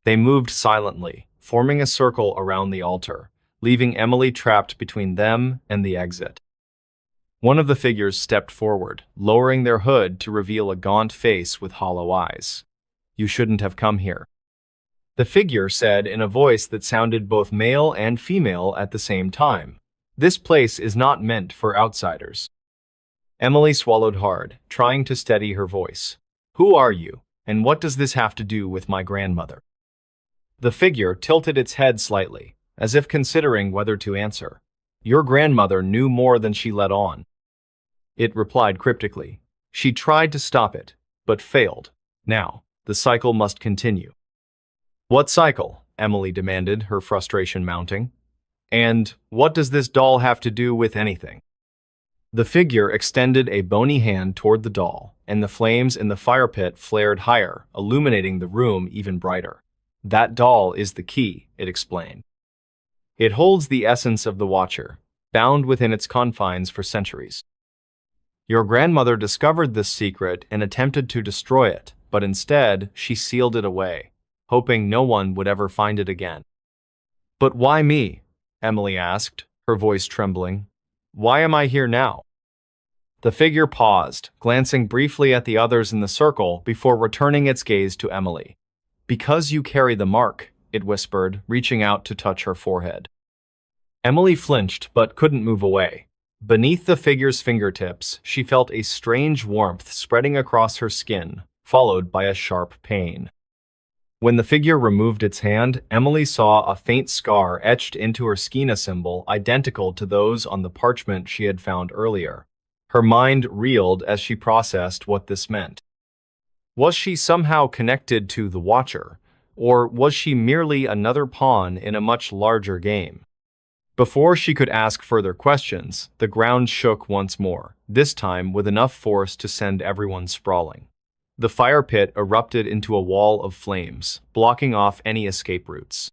They moved silently, forming a circle around the altar, leaving Emily trapped between them and the exit. One of the figures stepped forward, lowering their hood to reveal a gaunt face with hollow eyes. "You shouldn't have come here," the figure said in a voice that sounded both male and female at the same time. "This place is not meant for outsiders." Emily swallowed hard, trying to steady her voice. "Who are you, and what does this have to do with my grandmother?" The figure tilted its head slightly, as if considering whether to answer. "Your grandmother knew more than she let on," it replied cryptically. "She tried to stop it, but failed. Now, the cycle must continue." "What cycle?" Emily demanded, her frustration mounting. "And what does this doll have to do with anything?" The figure extended a bony hand toward the doll, and the flames in the fire pit flared higher, illuminating the room even brighter. "That doll is the key," it explained. "It holds the essence of the Watcher, bound within its confines for centuries. Your grandmother discovered this secret and attempted to destroy it, but instead, she sealed it away, hoping no one would ever find it again." "But why me?" Emily asked, her voice trembling. "Why am I here now?" The figure paused, glancing briefly at the others in the circle before returning its gaze to Emily. "Because you carry the mark," it whispered, reaching out to touch her forehead. Emily flinched but couldn't move away. Beneath the figure's fingertips, she felt a strange warmth spreading across her skin, followed by a sharp pain. When the figure removed its hand, Emily saw a faint scar etched into her skin, a symbol identical to those on the parchment she had found earlier. Her mind reeled as she processed what this meant. Was she somehow connected to the Watcher, or was she merely another pawn in a much larger game? Before she could ask further questions, the ground shook once more, this time with enough force to send everyone sprawling. The fire pit erupted into a wall of flames, blocking off any escape routes.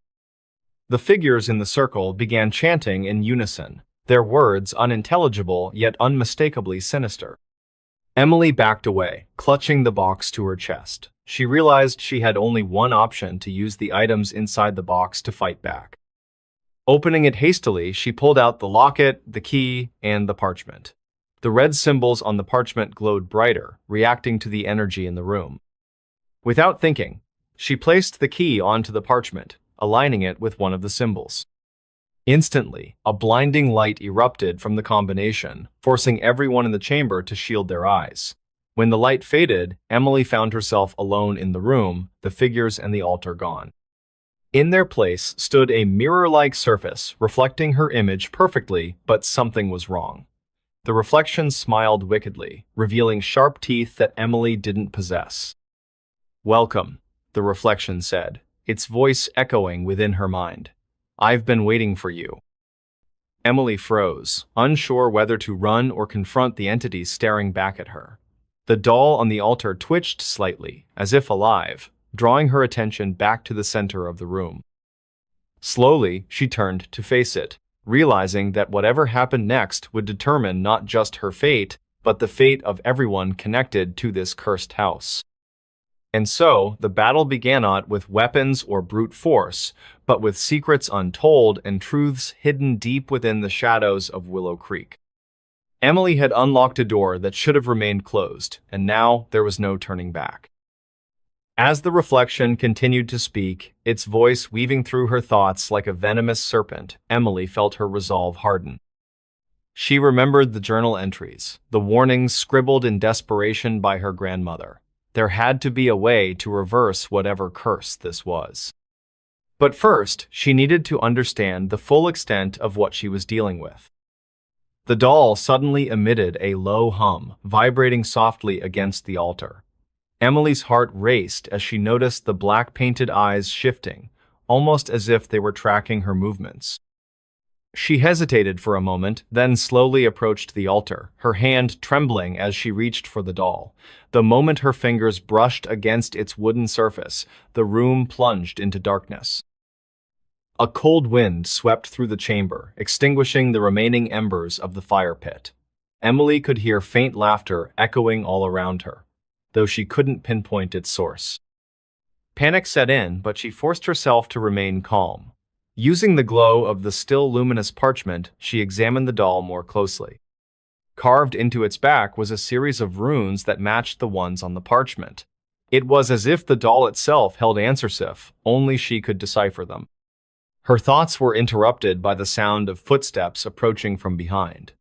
The figures in the circle began chanting in unison, their words unintelligible yet unmistakably sinister. Emily backed away, clutching the box to her chest. She realized she had only one option: to use the items inside the box to fight back. Opening it hastily, she pulled out the locket, the key, and the parchment. The red symbols on the parchment glowed brighter, reacting to the energy in the room. Without thinking, she placed the key onto the parchment, aligning it with one of the symbols. Instantly, a blinding light erupted from the combination, forcing everyone in the chamber to shield their eyes. When the light faded, Emily found herself alone in the room, the figures and the altar gone. In their place stood a mirror-like surface, reflecting her image perfectly, but something was wrong. The reflection smiled wickedly, revealing sharp teeth that Emily didn't possess. "Welcome," the reflection said, its voice echoing within her mind. "I've been waiting for you." Emily froze, unsure whether to run or confront the entity staring back at her. The doll on the altar twitched slightly, as if alive, drawing her attention back to the center of the room. Slowly, she turned to face it, realizing that whatever happened next would determine not just her fate, but the fate of everyone connected to this cursed house. And so, the battle began not with weapons or brute force, but with secrets untold and truths hidden deep within the shadows of Willow Creek. Emily had unlocked a door that should have remained closed, and now there was no turning back. As the reflection continued to speak, its voice weaving through her thoughts like a venomous serpent, Emily felt her resolve harden. She remembered the journal entries, the warnings scribbled in desperation by her grandmother. There had to be a way to reverse whatever curse this was. But first, she needed to understand the full extent of what she was dealing with. The doll suddenly emitted a low hum, vibrating softly against the altar. Emily's heart raced as she noticed the black-painted eyes shifting, almost as if they were tracking her movements. She hesitated for a moment, then slowly approached the altar, her hand trembling as she reached for the doll. The moment her fingers brushed against its wooden surface, the room plunged into darkness. A cold wind swept through the chamber, extinguishing the remaining embers of the fire pit. Emily could hear faint laughter echoing all around her, though she couldn't pinpoint its source. Panic set in, but she forced herself to remain calm. Using the glow of the still luminous parchment, she examined the doll more closely. Carved into its back was a series of runes that matched the ones on the parchment. It was as if the doll itself held answers, if only she could decipher them. Her thoughts were interrupted by the sound of footsteps approaching from behind.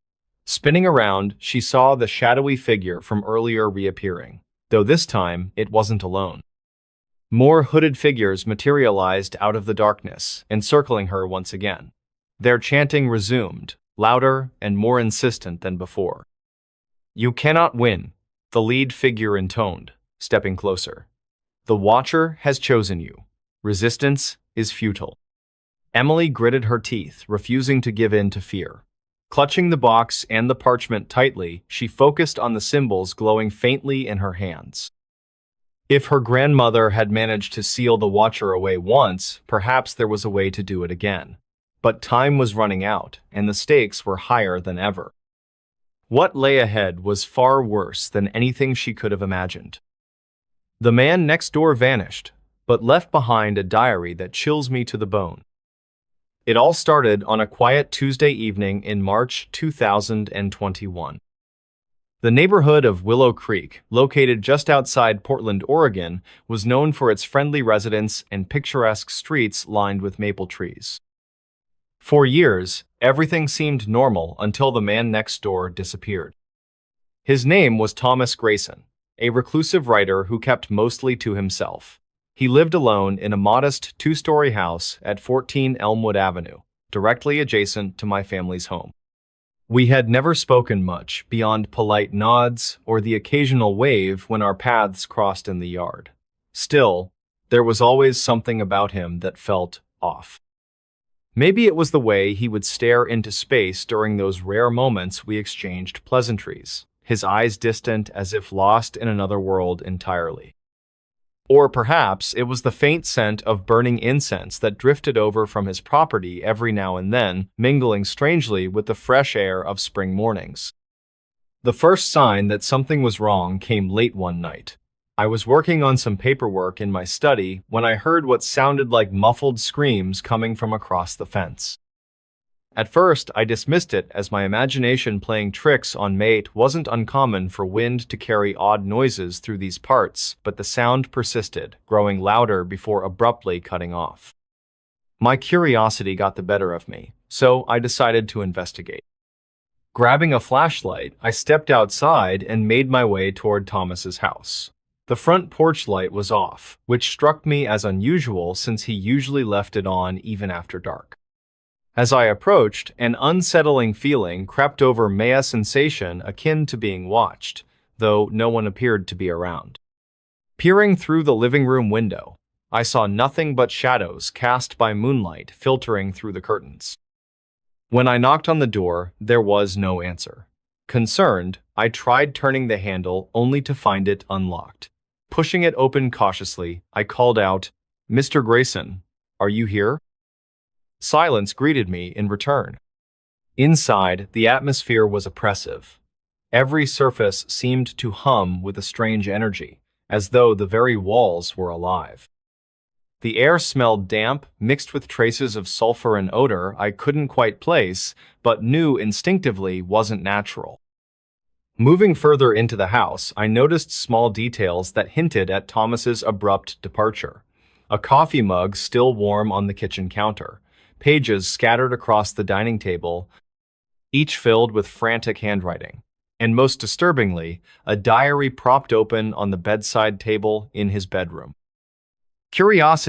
Spinning around, she saw the shadowy figure from earlier reappearing, though this time it wasn't alone. More hooded figures materialized out of the darkness, encircling her once again. Their chanting resumed, louder and more insistent than before. "You cannot win," the lead figure intoned, stepping closer. "The Watcher has chosen you. Resistance is futile." Emily gritted her teeth, refusing to give in to fear. Clutching the box and the parchment tightly, she focused on the symbols glowing faintly in her hands. If her grandmother had managed to seal the Watcher away once, perhaps there was a way to do it again. But time was running out, and the stakes were higher than ever. What lay ahead was far worse than anything she could have imagined. The man next door vanished, but left behind a diary that chills me to the bone. It all started on a quiet Tuesday evening in March 2021. The neighborhood of Willow Creek, located just outside Portland, Oregon, was known for its friendly residents and picturesque streets lined with maple trees. For years, everything seemed normal until the man next door disappeared. His name was Thomas Grayson, a reclusive writer who kept mostly to himself. He lived alone in a modest two-story house at 14 Elmwood Avenue, directly adjacent to my family's home. We had never spoken much beyond polite nods or the occasional wave when our paths crossed in the yard. Still, there was always something about him that felt off. Maybe it was the way he would stare into space during those rare moments we exchanged pleasantries, his eyes distant as if lost in another world entirely. Or perhaps it was the faint scent of burning incense that drifted over from his property every now and then, mingling strangely with the fresh air of spring mornings. The first sign that something was wrong came late one night. I was working on some paperwork in my study when I heard what sounded like muffled screams coming from across the fence. At first, I dismissed it as my imagination playing tricks on me. It wasn't uncommon for wind to carry odd noises through these parts, but the sound persisted, growing louder before abruptly cutting off. My curiosity got the better of me, so I decided to investigate. Grabbing a flashlight, I stepped outside and made my way toward Thomas's house. The front porch light was off, which struck me as unusual since he usually left it on even after dark. As I approached, an unsettling feeling crept over me, a sensation akin to being watched, though no one appeared to be around. Peering through the living room window, I saw nothing but shadows cast by moonlight filtering through the curtains. When I knocked on the door, there was no answer. Concerned, I tried turning the handle only to find it unlocked. Pushing it open cautiously, I called out, "Mr. Grayson, are you here?" Silence greeted me in return. Inside, the atmosphere was oppressive. Every surface seemed to hum with a strange energy, as though the very walls were alive. The air smelled damp, mixed with traces of sulfur and odor I couldn't quite place, but knew instinctively wasn't natural. Moving further into the house, I noticed small details that hinted at Thomas's abrupt departure. A coffee mug still warm on the kitchen counter, pages scattered across the dining table, each filled with frantic handwriting, and most disturbingly, a diary propped open on the bedside table in his bedroom. Curiosity